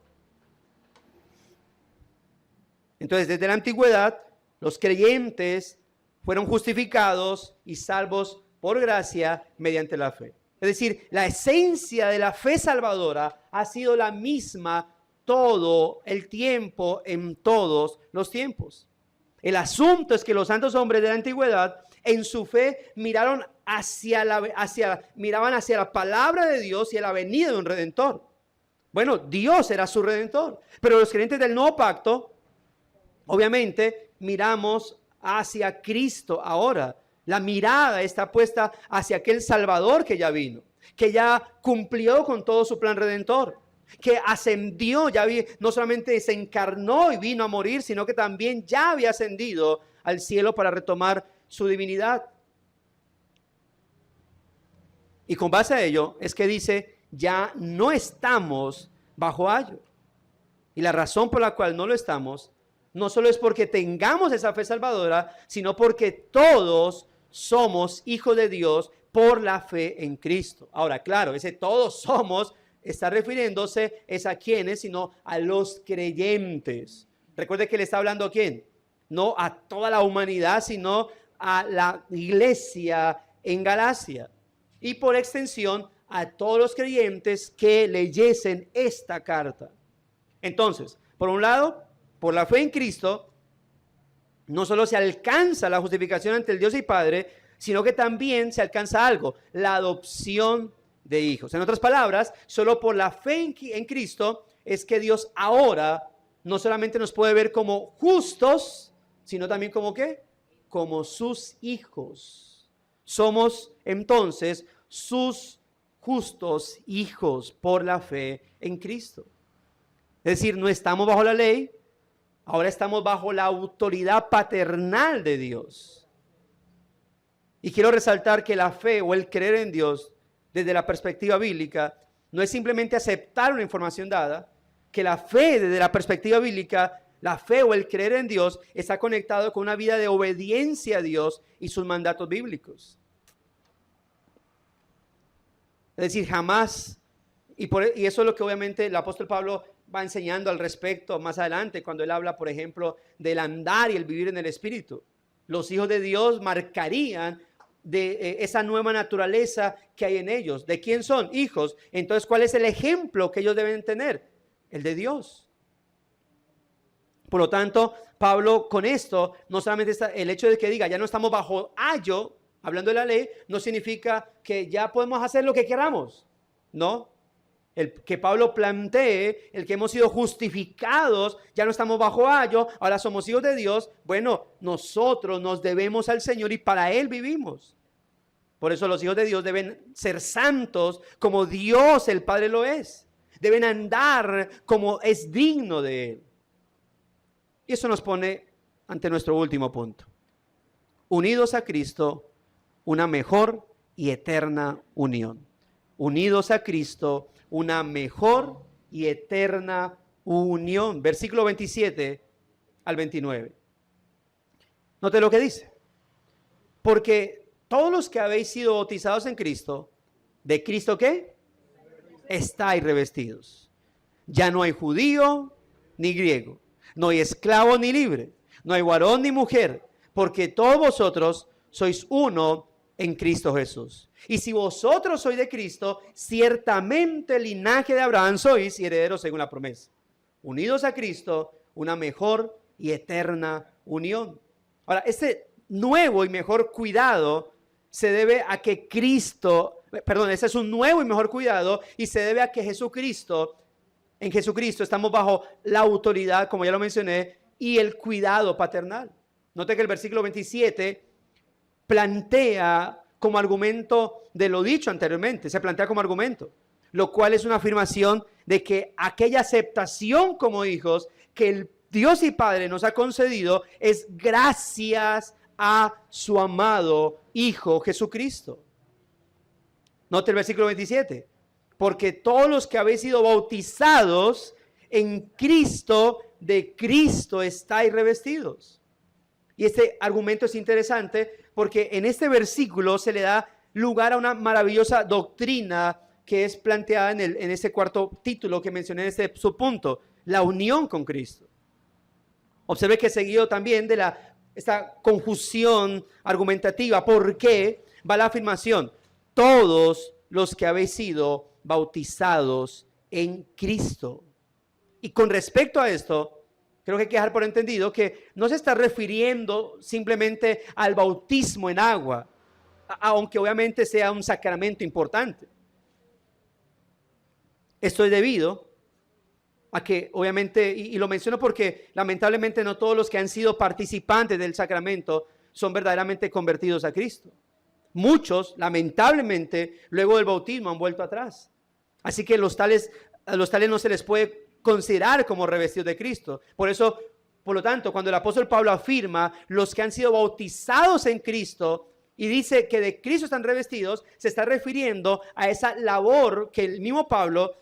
Entonces, desde la antigüedad, los creyentes fueron justificados y salvos por gracia mediante la fe. Es decir, la esencia de la fe salvadora ha sido la misma todo el tiempo, en todos los tiempos. El asunto es que los santos hombres de la antigüedad, en su fe, miraban hacia la palabra de Dios y a la venida de un Redentor. Bueno, Dios era su Redentor, pero los creyentes del nuevo pacto, obviamente, miramos hacia Cristo ahora. La mirada está puesta hacia aquel Salvador que ya vino, que ya cumplió con todo su plan redentor, que ascendió, no solamente se encarnó y vino a morir, sino que también ya había ascendido al cielo para retomar su divinidad. Y con base a ello es que dice, ya no estamos bajo ayo. Y la razón por la cual no lo estamos, no solo es porque tengamos esa fe salvadora, sino porque todos somos hijos de Dios por la fe en Cristo. Ahora, claro, ese todos somos está refiriéndose es a quiénes, sino a los creyentes. Recuerde que le está hablando a quién, no a toda la humanidad, sino a la iglesia en Galacia. Y por extensión a todos los creyentes que leyesen esta carta. Entonces, por un lado, por la fe en Cristo, no solo se alcanza la justificación ante el Dios y Padre, sino que también se alcanza algo, la adopción de hijos. En otras palabras, solo por la fe en Cristo es que Dios ahora no solamente nos puede ver como justos, sino también como ¿qué? Como sus hijos. Somos entonces sus justos hijos por la fe en Cristo. Es decir, no estamos bajo la ley, ahora estamos bajo la autoridad paternal de Dios. Y quiero resaltar que la fe o el creer en Dios desde la perspectiva bíblica no es simplemente aceptar una información dada, que la fe desde la perspectiva bíblica, la fe o el creer en Dios está conectado con una vida de obediencia a Dios y sus mandatos bíblicos. Es decir, jamás, y eso es lo que obviamente el apóstol Pablo va enseñando al respecto más adelante, cuando él habla, por ejemplo, del andar y el vivir en el Espíritu. Los hijos de Dios marcarían de esa nueva naturaleza que hay en ellos. ¿De quién son? Hijos. Entonces, ¿cuál es el ejemplo que ellos deben tener? El de Dios. Por lo tanto, Pablo con esto, no solamente está el hecho de que diga, ya no estamos bajo ayo, hablando de la ley, no significa que ya podemos hacer lo que queramos, ¿no? El que Pablo plantee, el que hemos sido justificados, ya no estamos bajo ayo, ahora somos hijos de Dios. Bueno, nosotros nos debemos al Señor y para Él vivimos. Por eso los hijos de Dios deben ser santos como Dios el Padre lo es. Deben andar como es digno de Él. Y eso nos pone ante nuestro último punto. Unidos a Cristo, una mejor y eterna unión. Unidos a Cristo, una mejor y eterna unión. Versículo 27 al 29. Note lo que dice. Porque todos los que habéis sido bautizados en Cristo, ¿de Cristo qué? Estáis revestidos. Ya no hay judío ni griego, no hay esclavo ni libre, no hay varón ni mujer, porque todos vosotros sois uno en Cristo Jesús. Y si vosotros sois de Cristo, ciertamente linaje de Abraham sois y herederos según la promesa. Unidos a Cristo, una mejor y eterna unión. Ahora, este nuevo y mejor cuidado se debe a que ese es un nuevo y mejor cuidado y se debe a que en Jesucristo estamos bajo la autoridad, como ya lo mencioné, y el cuidado paternal. Note que el versículo 27 plantea como argumento de lo dicho anteriormente, se plantea como argumento, lo cual es una afirmación de que aquella aceptación como hijos que el Dios y Padre nos ha concedido es gracias a su amado Hijo Jesucristo. Note el versículo 27, porque todos los que habéis sido bautizados en Cristo, de Cristo estáis revestidos. Y este argumento es interesante porque en este versículo se le da lugar a una maravillosa doctrina que es planteada en este cuarto título que mencioné en este subpunto, la unión con Cristo. Observe que seguido también de esta confusión argumentativa, ¿por qué? Va la afirmación, todos los que habéis sido bautizados en Cristo. Y con respecto a esto, creo que hay que dejar por entendido que no se está refiriendo simplemente al bautismo en agua, aunque obviamente sea un sacramento importante. Esto es debido a que obviamente, y lo menciono porque lamentablemente no todos los que han sido participantes del sacramento son verdaderamente convertidos a Cristo. Muchos, lamentablemente, luego del bautismo han vuelto atrás. Así que a los tales no se les puede considerar como revestidos de Cristo. Por eso, por lo tanto, cuando el apóstol Pablo afirma los que han sido bautizados en Cristo y dice que de Cristo están revestidos, se está refiriendo a esa labor que el mismo Pablo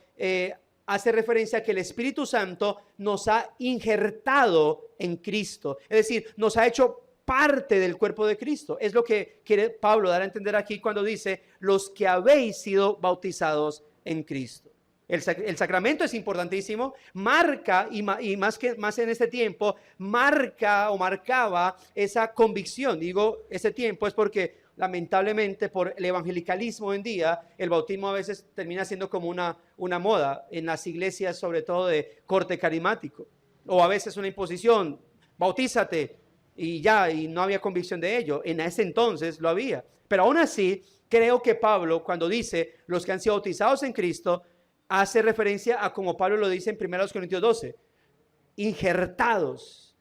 hace referencia a que el Espíritu Santo nos ha injertado en Cristo. Es decir, nos ha hecho parte del cuerpo de Cristo. Es lo que quiere Pablo dar a entender aquí cuando dice los que habéis sido bautizados en Cristo. El sacramento es importantísimo, marca, y más en este tiempo, marcaba esa convicción. Digo ese tiempo es porque lamentablemente por el evangelicalismo hoy en día, el bautismo a veces termina siendo como una moda en las iglesias, sobre todo de corte carismático, o a veces una imposición, bautízate, y no había convicción de ello. En ese entonces lo había, pero aún así creo que Pablo, cuando dice los que han sido bautizados en Cristo, hace referencia a como Pablo lo dice en 1 Corintios 12, injertados,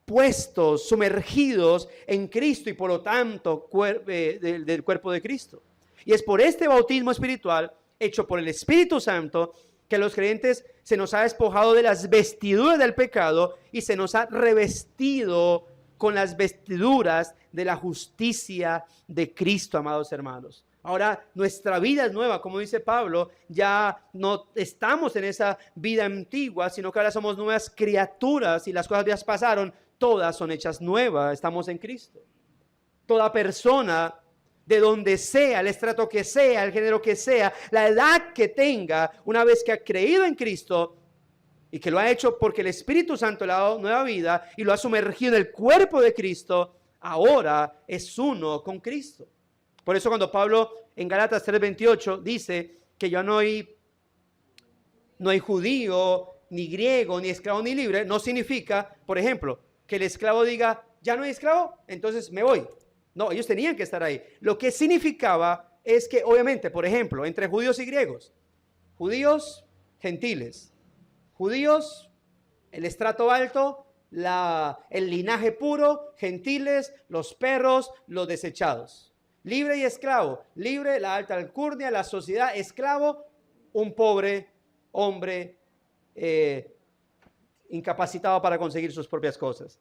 puestos, sumergidos en Cristo y por lo tanto del cuerpo de Cristo. Y es por este bautismo espiritual hecho por el Espíritu Santo que a los creyentes se nos ha despojado de las vestiduras del pecado y se nos ha revestido con las vestiduras de la justicia de Cristo, amados hermanos. Ahora nuestra vida es nueva, como dice Pablo, ya no estamos en esa vida antigua, sino que ahora somos nuevas criaturas y las cosas viejas pasaron, todas son hechas nuevas, estamos en Cristo. Toda persona, de donde sea, el estrato que sea, el género que sea, la edad que tenga, una vez que ha creído en Cristo y que lo ha hecho porque el Espíritu Santo le ha dado nueva vida y lo ha sumergido en el cuerpo de Cristo, ahora es uno con Cristo. Por eso cuando Pablo en Gálatas 3:28 dice que ya no hay judío, ni griego, ni esclavo, ni libre, no significa, por ejemplo, que el esclavo diga, ya no hay esclavo, entonces me voy. No, ellos tenían que estar ahí. Lo que significaba es que, obviamente, por ejemplo, entre judíos y griegos, judíos, gentiles, judíos, el estrato alto, el linaje puro, gentiles, los perros, los desechados. Libre y esclavo, libre, la alta alcurnia, la sociedad, esclavo, un pobre hombre incapacitado para conseguir sus propias cosas.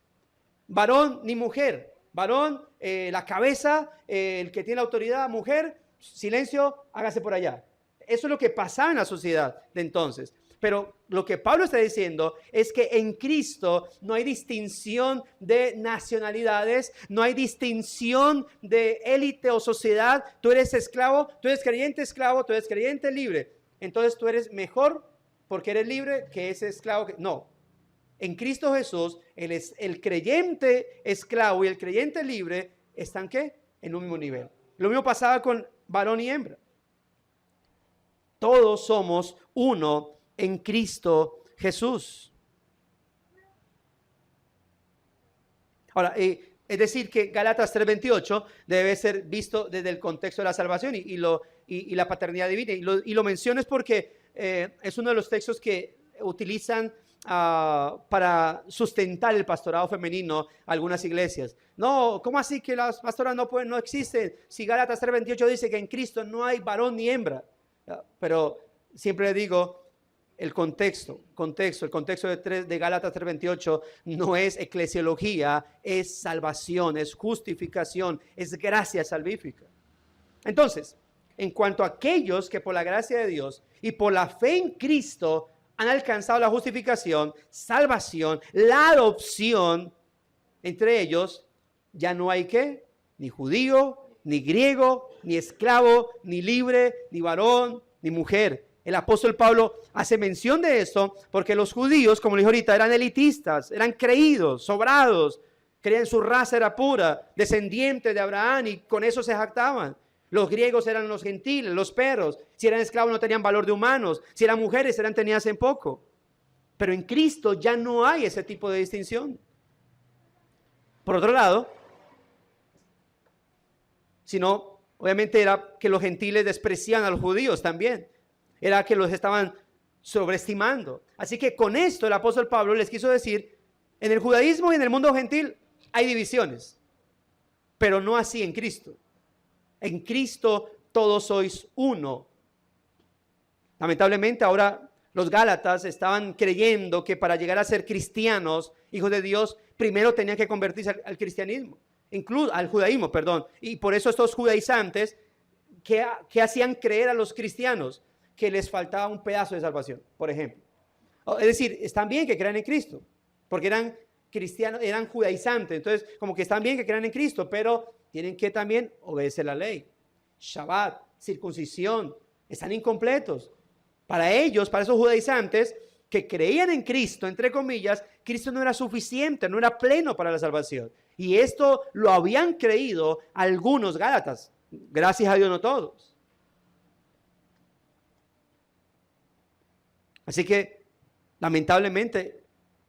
Varón ni mujer, varón, la cabeza, el que tiene autoridad, mujer, silencio, hágase por allá. Eso es lo que pasaba en la sociedad de entonces. Pero lo que Pablo está diciendo es que en Cristo no hay distinción de nacionalidades, no hay distinción de élite o sociedad. Tú eres esclavo, tú eres creyente esclavo, tú eres creyente libre. Entonces tú eres mejor porque eres libre que ese esclavo. No. En Cristo Jesús, el creyente esclavo y el creyente libre están ¿qué? En un mismo nivel. Lo mismo pasaba con varón y hembra. Todos somos uno en Cristo Jesús. Ahora, es decir que Gálatas 3:28 debe ser visto desde el contexto de la salvación y la paternidad divina. Y lo menciono es porque es uno de los textos que utilizan para sustentar el pastorado femenino algunas iglesias. No, ¿cómo así que las pastoras no existen? Si Gálatas 3:28 dice que en Cristo no hay varón ni hembra. Pero siempre digo, el contexto de Gálatas 3:28 no es eclesiología, es salvación, es justificación, es gracia salvífica. Entonces, en cuanto a aquellos que por la gracia de Dios y por la fe en Cristo han alcanzado la justificación, salvación, la adopción, entre ellos ya no hay ¿qué? Ni judío, ni griego, ni esclavo, ni libre, ni varón, ni mujer. El apóstol Pablo hace mención de esto porque los judíos, como le dije ahorita, eran elitistas, eran creídos, sobrados, creían su raza era pura, descendiente de Abraham y con eso se jactaban. Los griegos eran los gentiles, los perros. Si eran esclavos no tenían valor de humanos. Si eran mujeres eran tenidas en poco. Pero en Cristo ya no hay ese tipo de distinción. Por otro lado, sino obviamente era que los gentiles despreciaban a los judíos también. Era que los estaban sobreestimando. Así que con esto el apóstol Pablo les quiso decir, en el judaísmo y en el mundo gentil hay divisiones, pero no así en Cristo. En Cristo todos sois uno. Lamentablemente ahora los gálatas estaban creyendo que para llegar a ser cristianos, hijos de Dios, primero tenían que convertirse al cristianismo, al judaísmo, perdón. Y por eso estos judaizantes que hacían creer a los cristianos que les faltaba un pedazo de salvación, por ejemplo. Es decir, están bien que crean en Cristo, porque eran cristianos, eran judaizantes, entonces como que están bien que crean en Cristo, pero tienen que también obedecer la ley. Shabbat, circuncisión, están incompletos. Para ellos, para esos judaizantes que creían en Cristo, entre comillas, Cristo no era suficiente, no era pleno para la salvación. Y esto lo habían creído algunos gálatas, gracias a Dios no todos. Así que, lamentablemente,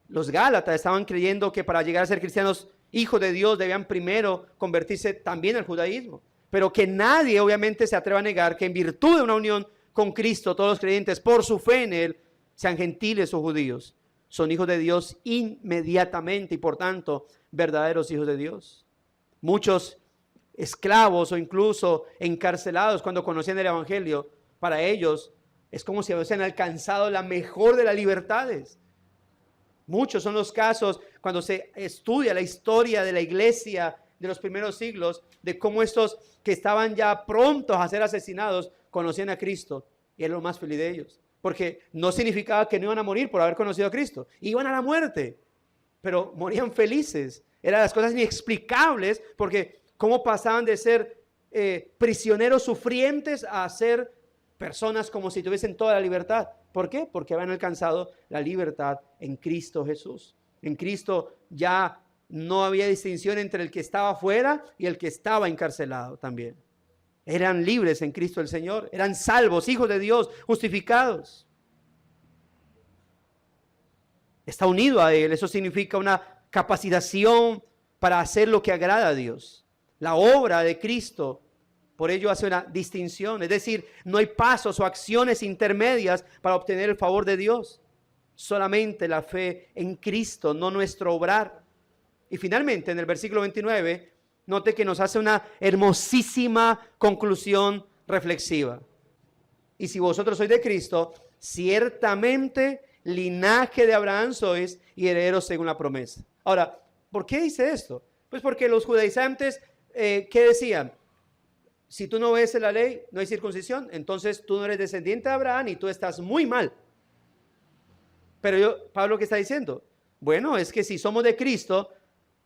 los gálatas estaban creyendo que para llegar a ser cristianos, hijos de Dios, debían primero convertirse también al judaísmo. Pero que nadie, obviamente, se atreva a negar que en virtud de una unión con Cristo, todos los creyentes, por su fe en Él, sean gentiles o judíos, son hijos de Dios inmediatamente y por tanto verdaderos hijos de Dios. Muchos esclavos o incluso encarcelados cuando conocían el Evangelio, para ellos es como si hubiesen alcanzado la mejor de las libertades. Muchos son los casos cuando se estudia la historia de la iglesia de los primeros siglos, de cómo estos que estaban ya prontos a ser asesinados conocían a Cristo y era lo más feliz de ellos. Porque no significaba que no iban a morir por haber conocido a Cristo. Iban a la muerte, pero morían felices. Eran las cosas inexplicables porque cómo pasaban de ser prisioneros sufrientes a ser personas como si tuviesen toda la libertad. ¿Por qué? Porque habían alcanzado la libertad en Cristo Jesús. En Cristo ya no había distinción entre el que estaba fuera y el que estaba encarcelado también. Eran libres en Cristo el Señor, eran salvos, hijos de Dios, justificados. Está unido a Él, eso significa una capacitación para hacer lo que agrada a Dios. La obra de Cristo, por ello hace una distinción, es decir, no hay pasos o acciones intermedias para obtener el favor de Dios. Solamente la fe en Cristo, no nuestro obrar. Y finalmente, en el versículo 29, note que nos hace una hermosísima conclusión reflexiva. Y si vosotros sois de Cristo, ciertamente linaje de Abraham sois y herederos según la promesa. Ahora, ¿por qué dice esto? Pues porque los judaizantes, ¿qué decían? Si tú no obedeces la ley, no hay circuncisión, entonces tú no eres descendiente de Abraham y tú estás muy mal. Pero Pablo, ¿qué está diciendo? Bueno, es que si somos de Cristo,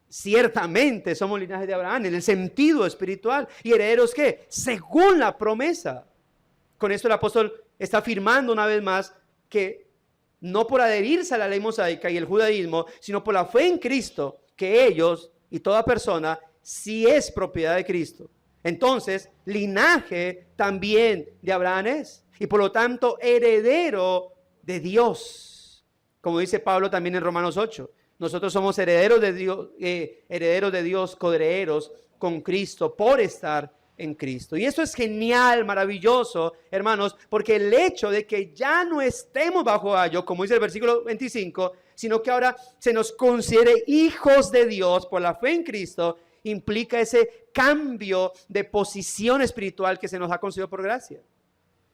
ciertamente somos linaje de Abraham en el sentido espiritual. ¿Y herederos qué? Según la promesa. Con esto el apóstol está afirmando una vez más que no por adherirse a la ley mosaica y el judaísmo, sino por la fe en Cristo, que ellos y toda persona sí es propiedad de Cristo. Entonces, linaje también de Abraham es, y por lo tanto heredero de Dios. Como dice Pablo también en Romanos 8, nosotros somos herederos de Dios, coherederos con Cristo por estar en Cristo. Y eso es genial, maravilloso, hermanos, porque el hecho de que ya no estemos bajo ayo, como dice el versículo 25, sino que ahora se nos considere hijos de Dios por la fe en Cristo, implica ese cambio de posición espiritual que se nos ha concedido por gracia.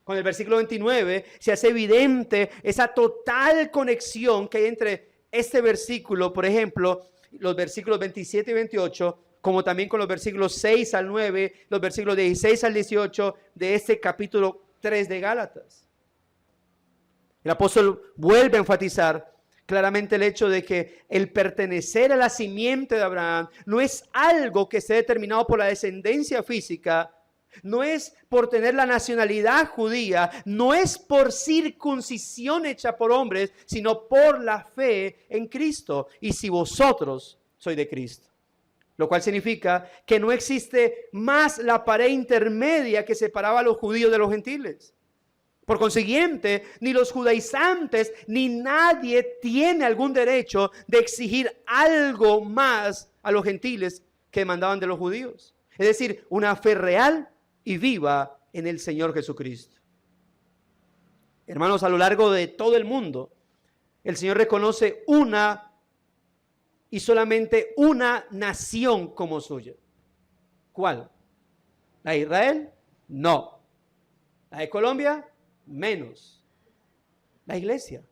Con el versículo 29 se hace evidente esa total conexión que hay entre este versículo, por ejemplo, los versículos 27 y 28, como también con los versículos 6 al 9, los versículos 16 al 18 de este capítulo 3 de Gálatas. El apóstol vuelve a enfatizar claramente el hecho de que el pertenecer a la simiente de Abraham no es algo que esté determinado por la descendencia física, no es por tener la nacionalidad judía, no es por circuncisión hecha por hombres, sino por la fe en Cristo. Y si vosotros sois de Cristo, lo cual significa que no existe más la pared intermedia que separaba a los judíos de los gentiles. Por consiguiente, ni los judaizantes ni nadie tiene algún derecho de exigir algo más a los gentiles que demandaban de los judíos. Es decir, una fe real y viva en el Señor Jesucristo. Hermanos, a lo largo de todo el mundo, el Señor reconoce una y solamente una nación como suya. ¿Cuál? ¿La de Israel? No. ¿La de Colombia? Menos. La iglesia.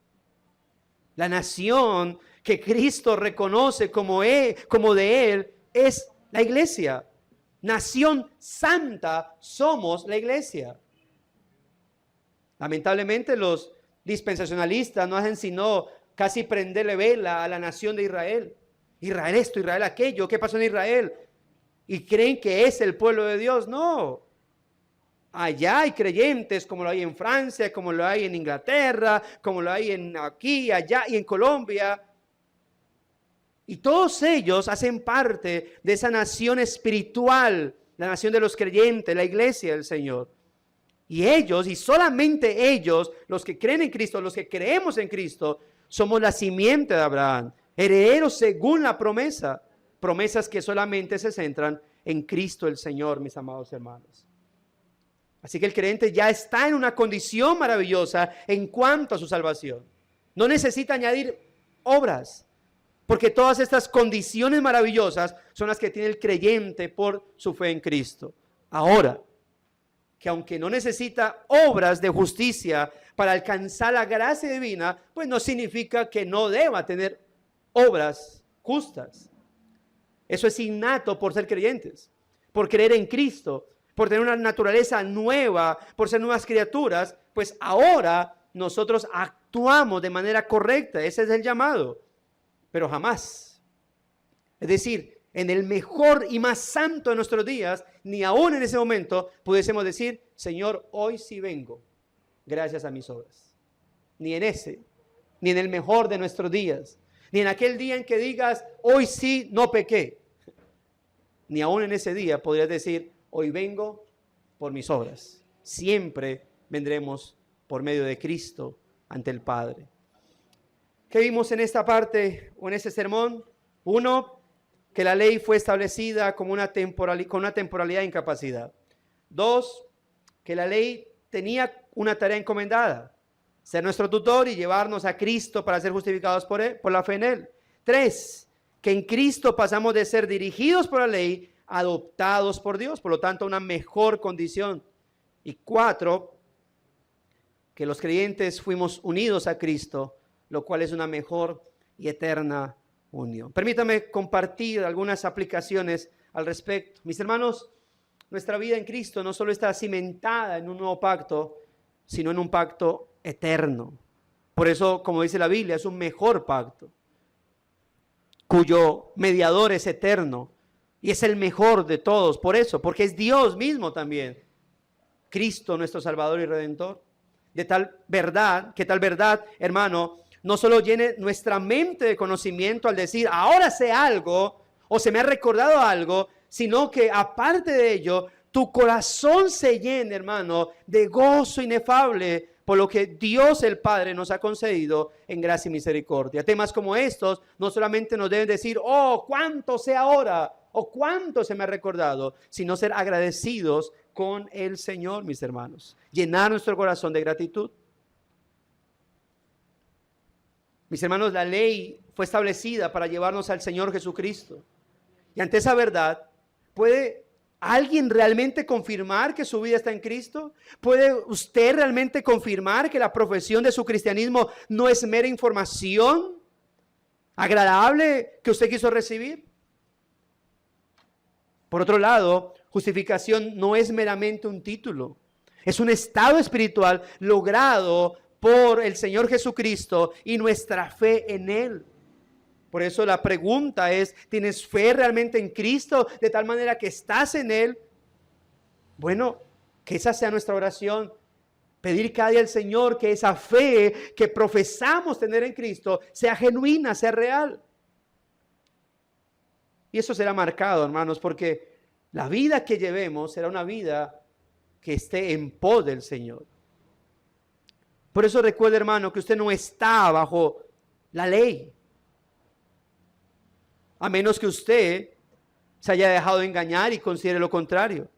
La nación que Cristo reconoce como de Él es la iglesia. Nación santa somos la iglesia. Lamentablemente los dispensacionalistas no hacen sino casi prenderle vela a la nación de Israel. Israel esto, Israel aquello, ¿qué pasó en Israel? Y creen que es el pueblo de Dios. No. Allá hay creyentes como lo hay en Francia, como lo hay en Inglaterra, como lo hay aquí, allá y en Colombia. Y todos ellos hacen parte de esa nación espiritual, la nación de los creyentes, la iglesia del Señor. Y ellos, y solamente ellos, los que creen en Cristo, los que creemos en Cristo, somos la simiente de Abraham, herederos según la promesa, promesas que solamente se centran en Cristo el Señor, mis amados hermanos. Así que el creyente ya está en una condición maravillosa en cuanto a su salvación. No necesita añadir obras, porque todas estas condiciones maravillosas son las que tiene el creyente por su fe en Cristo. Ahora, que aunque no necesita obras de justicia para alcanzar la gracia divina, pues no significa que no deba tener obras justas. Eso es innato por ser creyentes, por creer en Cristo, por tener una naturaleza nueva, por ser nuevas criaturas. Pues ahora nosotros actuamos de manera correcta. Ese es el llamado. Pero jamás, es decir, en el mejor y más santo de nuestros días, ni aún en ese momento pudiésemos decir: Señor, hoy sí vengo gracias a mis obras. Ni en ese, ni en el mejor de nuestros días, ni en aquel día en que digas: hoy sí no pequé. Ni aún en ese día podrías decir: hoy vengo por mis obras. Siempre vendremos por medio de Cristo ante el Padre. ¿Qué vimos en esta parte o en este sermón? Uno, que la ley fue establecida como con una temporalidad de incapacidad. Dos, que la ley tenía una tarea encomendada: ser nuestro tutor y llevarnos a Cristo para ser justificados por él, por la fe en Él. Tres, que en Cristo pasamos de ser dirigidos por la ley, adoptados por Dios, por lo tanto, a una mejor condición. Y cuatro, que los creyentes fuimos unidos a Cristo, lo cual es una mejor y eterna unión. Permítame compartir algunas aplicaciones al respecto. Mis hermanos, nuestra vida en Cristo no solo está cimentada en un nuevo pacto, sino en un pacto eterno. Por eso, como dice la Biblia, es un mejor pacto, cuyo mediador es eterno y es el mejor de todos. Por eso, porque es Dios mismo también, Cristo nuestro Salvador y Redentor. De tal verdad, hermano, no solo llene nuestra mente de conocimiento al decir: ahora sé algo o se me ha recordado algo, sino que aparte de ello, tu corazón se llene, hermano, de gozo inefable por lo que Dios el Padre nos ha concedido en gracia y misericordia. Temas como estos no solamente nos deben decir: oh, cuánto sé ahora, o cuánto se me ha recordado, sino ser agradecidos con el Señor, mis hermanos. Llenar nuestro corazón de gratitud. Mis hermanos, la ley fue establecida para llevarnos al Señor Jesucristo. Y ante esa verdad, ¿puede alguien realmente confirmar que su vida está en Cristo? ¿Puede usted realmente confirmar que la profesión de su cristianismo no es mera información agradable que usted quiso recibir? Por otro lado, justificación no es meramente un título. Es un estado espiritual logrado por el Señor Jesucristo y nuestra fe en Él. Por eso la pregunta es: ¿tienes fe realmente en Cristo de tal manera que estás en Él? Bueno, que esa sea nuestra oración. Pedir cada día al Señor que esa fe que profesamos tener en Cristo sea genuina, sea real. Y eso será marcado, hermanos, porque la vida que llevemos será una vida que esté en pos del Señor. Por eso recuerde, hermano, que usted no está bajo la ley, a menos que usted se haya dejado engañar y considere lo contrario.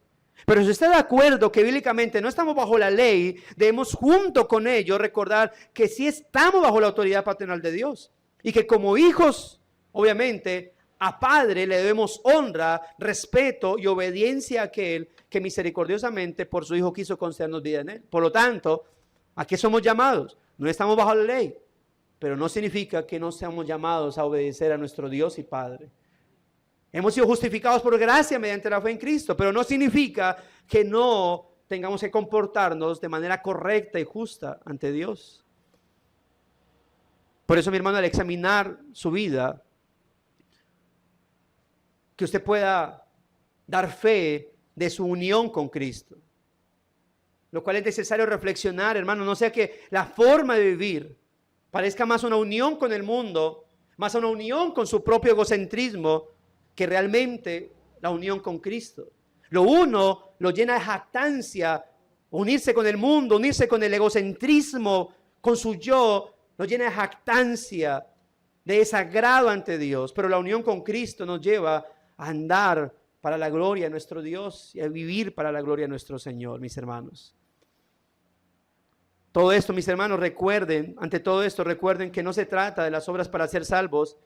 Pero si usted está de acuerdo que bíblicamente no estamos bajo la ley, debemos junto con ello recordar que sí estamos bajo la autoridad paternal de Dios y que como hijos, obviamente, a Padre le debemos honra, respeto y obediencia a aquel que misericordiosamente por su Hijo quiso concedernos vida en Él. Por lo tanto, ¿a qué somos llamados? No estamos bajo la ley, pero no significa que no seamos llamados a obedecer a nuestro Dios y Padre. Hemos sido justificados por gracia mediante la fe en Cristo, pero no significa que no tengamos que comportarnos de manera correcta y justa ante Dios. Por eso, mi hermano, al examinar su vida, que usted pueda dar fe de su unión con Cristo. Lo cual es necesario reflexionar, hermano, no sea que la forma de vivir parezca más una unión con el mundo, más una unión con su propio egocentrismo, que realmente la unión con Cristo. Lo uno lo llena de jactancia, unirse con el mundo, unirse con el egocentrismo, con su yo, lo llena de jactancia, de desagrado ante Dios. Pero la unión con Cristo nos lleva a andar para la gloria de nuestro Dios y a vivir para la gloria de nuestro Señor, mis hermanos. Todo esto, mis hermanos, recuerden, ante todo esto, recuerden que no se trata de las obras para ser salvos,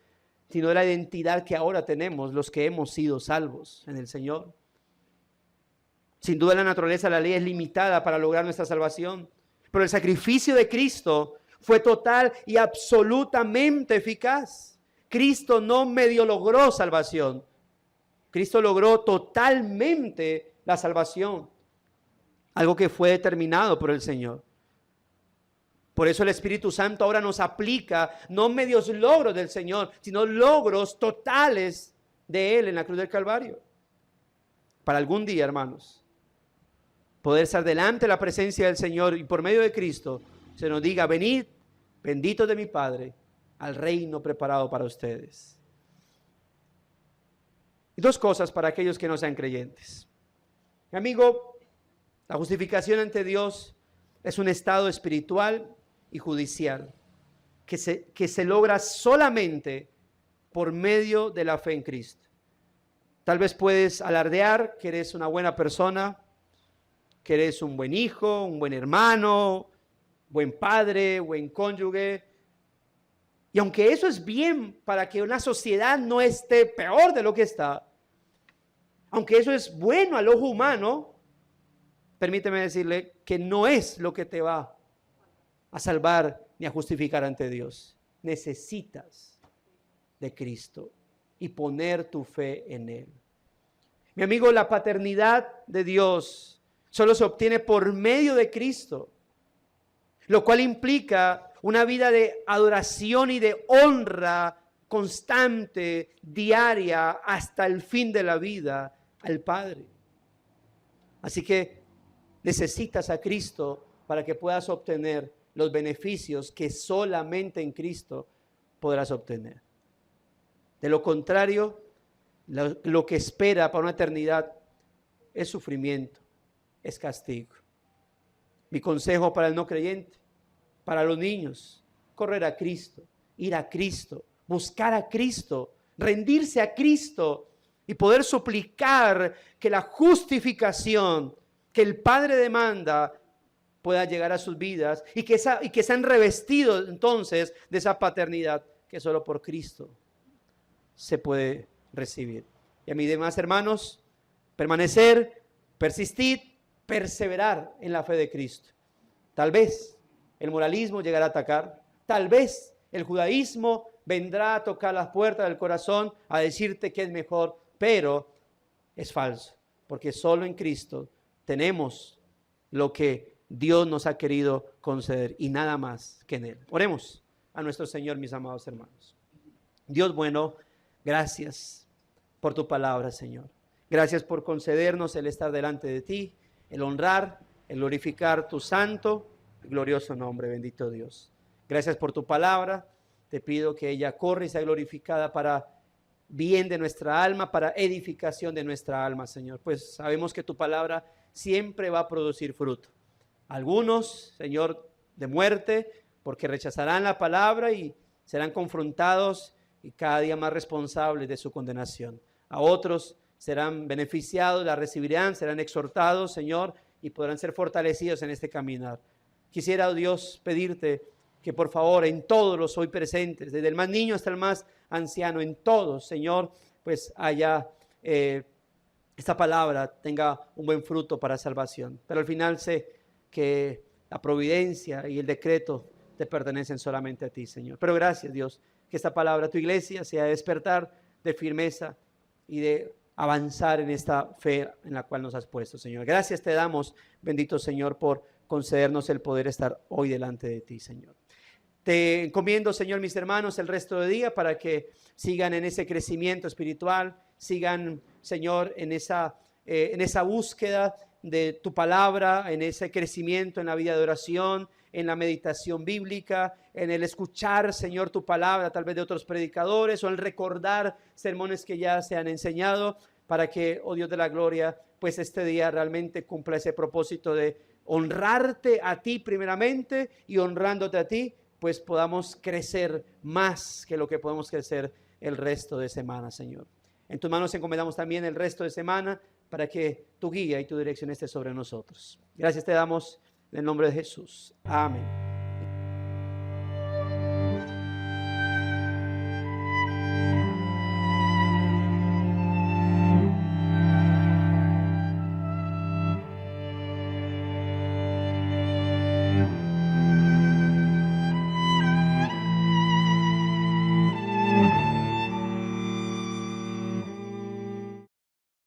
sino de la identidad que ahora tenemos, los que hemos sido salvos en el Señor. Sin duda la naturaleza de la ley es limitada para lograr nuestra salvación, pero el sacrificio de Cristo fue total y absolutamente eficaz. Cristo no medio logró salvación, Cristo logró totalmente la salvación, algo que fue determinado por el Señor. Por eso el Espíritu Santo ahora nos aplica no medios logros del Señor, sino logros totales de Él en la cruz del Calvario. Para algún día, hermanos, poder estar delante de la presencia del Señor y por medio de Cristo se nos diga: venid, benditos de mi Padre, al reino preparado para ustedes. Y dos cosas para aquellos que no sean creyentes. Mi amigo, la justificación ante Dios es un estado espiritual y judicial que se logra solamente por medio de la fe en Cristo. Tal vez puedes alardear que eres una buena persona, que eres un buen hijo, un buen hermano, buen padre, buen cónyuge. Y aunque eso es bien para que una sociedad no esté peor de lo que está, aunque eso es bueno al ojo humano, permíteme decirle que no es lo que te va a salvar ni a justificar ante Dios. Necesitas de Cristo y poner tu fe en Él. Mi amigo, la paternidad de Dios solo se obtiene por medio de Cristo, lo cual implica una vida de adoración y de honra constante, diaria, hasta el fin de la vida al Padre. Así que necesitas a Cristo para que puedas obtener los beneficios que solamente en Cristo podrás obtener. De lo contrario, lo que espera para una eternidad es sufrimiento, es castigo. Mi consejo para el no creyente, para los niños: correr a Cristo, ir a Cristo, buscar a Cristo, rendirse a Cristo y poder suplicar que la justificación que el Padre demanda pueda llegar a sus vidas y que sean revestidos entonces de esa paternidad que solo por Cristo se puede recibir. Y a mis demás hermanos, permanecer, persistir, perseverar en la fe de Cristo. Tal vez el moralismo llegará a atacar, tal vez el judaísmo vendrá a tocar las puertas del corazón a decirte que es mejor, pero es falso, porque solo en Cristo tenemos lo que Dios nos ha querido conceder y nada más que en Él. Oremos a nuestro Señor, mis amados hermanos. Dios bueno, gracias por tu palabra, Señor. Gracias por concedernos el estar delante de ti, el honrar, el glorificar tu santo y glorioso nombre, bendito Dios. Gracias por tu palabra. Te pido que ella corra y sea glorificada para bien de nuestra alma, para edificación de nuestra alma, Señor. Pues sabemos que tu palabra siempre va a producir fruto. Algunos, Señor, de muerte, porque rechazarán la palabra y serán confrontados y cada día más responsables de su condenación. A otros serán beneficiados, la recibirán, serán exhortados, Señor, y podrán ser fortalecidos en este caminar. Quisiera, oh Dios, pedirte que por favor en todos los hoy presentes, desde el más niño hasta el más anciano, en todos, Señor, pues haya esta palabra tenga un buen fruto para salvación. Pero al final sé que la providencia y el decreto te pertenecen solamente a ti, Señor. Pero gracias, Dios, que esta palabra, tu iglesia, sea de despertar, de firmeza y de avanzar en esta fe en la cual nos has puesto, Señor. Gracias te damos, bendito Señor, por concedernos el poder estar hoy delante de ti, Señor. Te encomiendo, Señor, mis hermanos, el resto del día para que sigan en ese crecimiento espiritual, sigan, Señor, en esa búsqueda de tu palabra, en ese crecimiento en la vida de oración, en la meditación bíblica, en el escuchar, Señor, tu palabra, tal vez de otros predicadores, o en recordar sermones que ya se han enseñado, para que, oh Dios de la gloria, pues este día realmente cumpla ese propósito de honrarte a ti primeramente, y honrándote a ti, pues podamos crecer más que lo que podemos crecer el resto de semana, Señor. En tus manos encomendamos también el resto de semana para que tu guía y tu dirección esté sobre nosotros. Gracias te damos en el nombre de Jesús. Amén.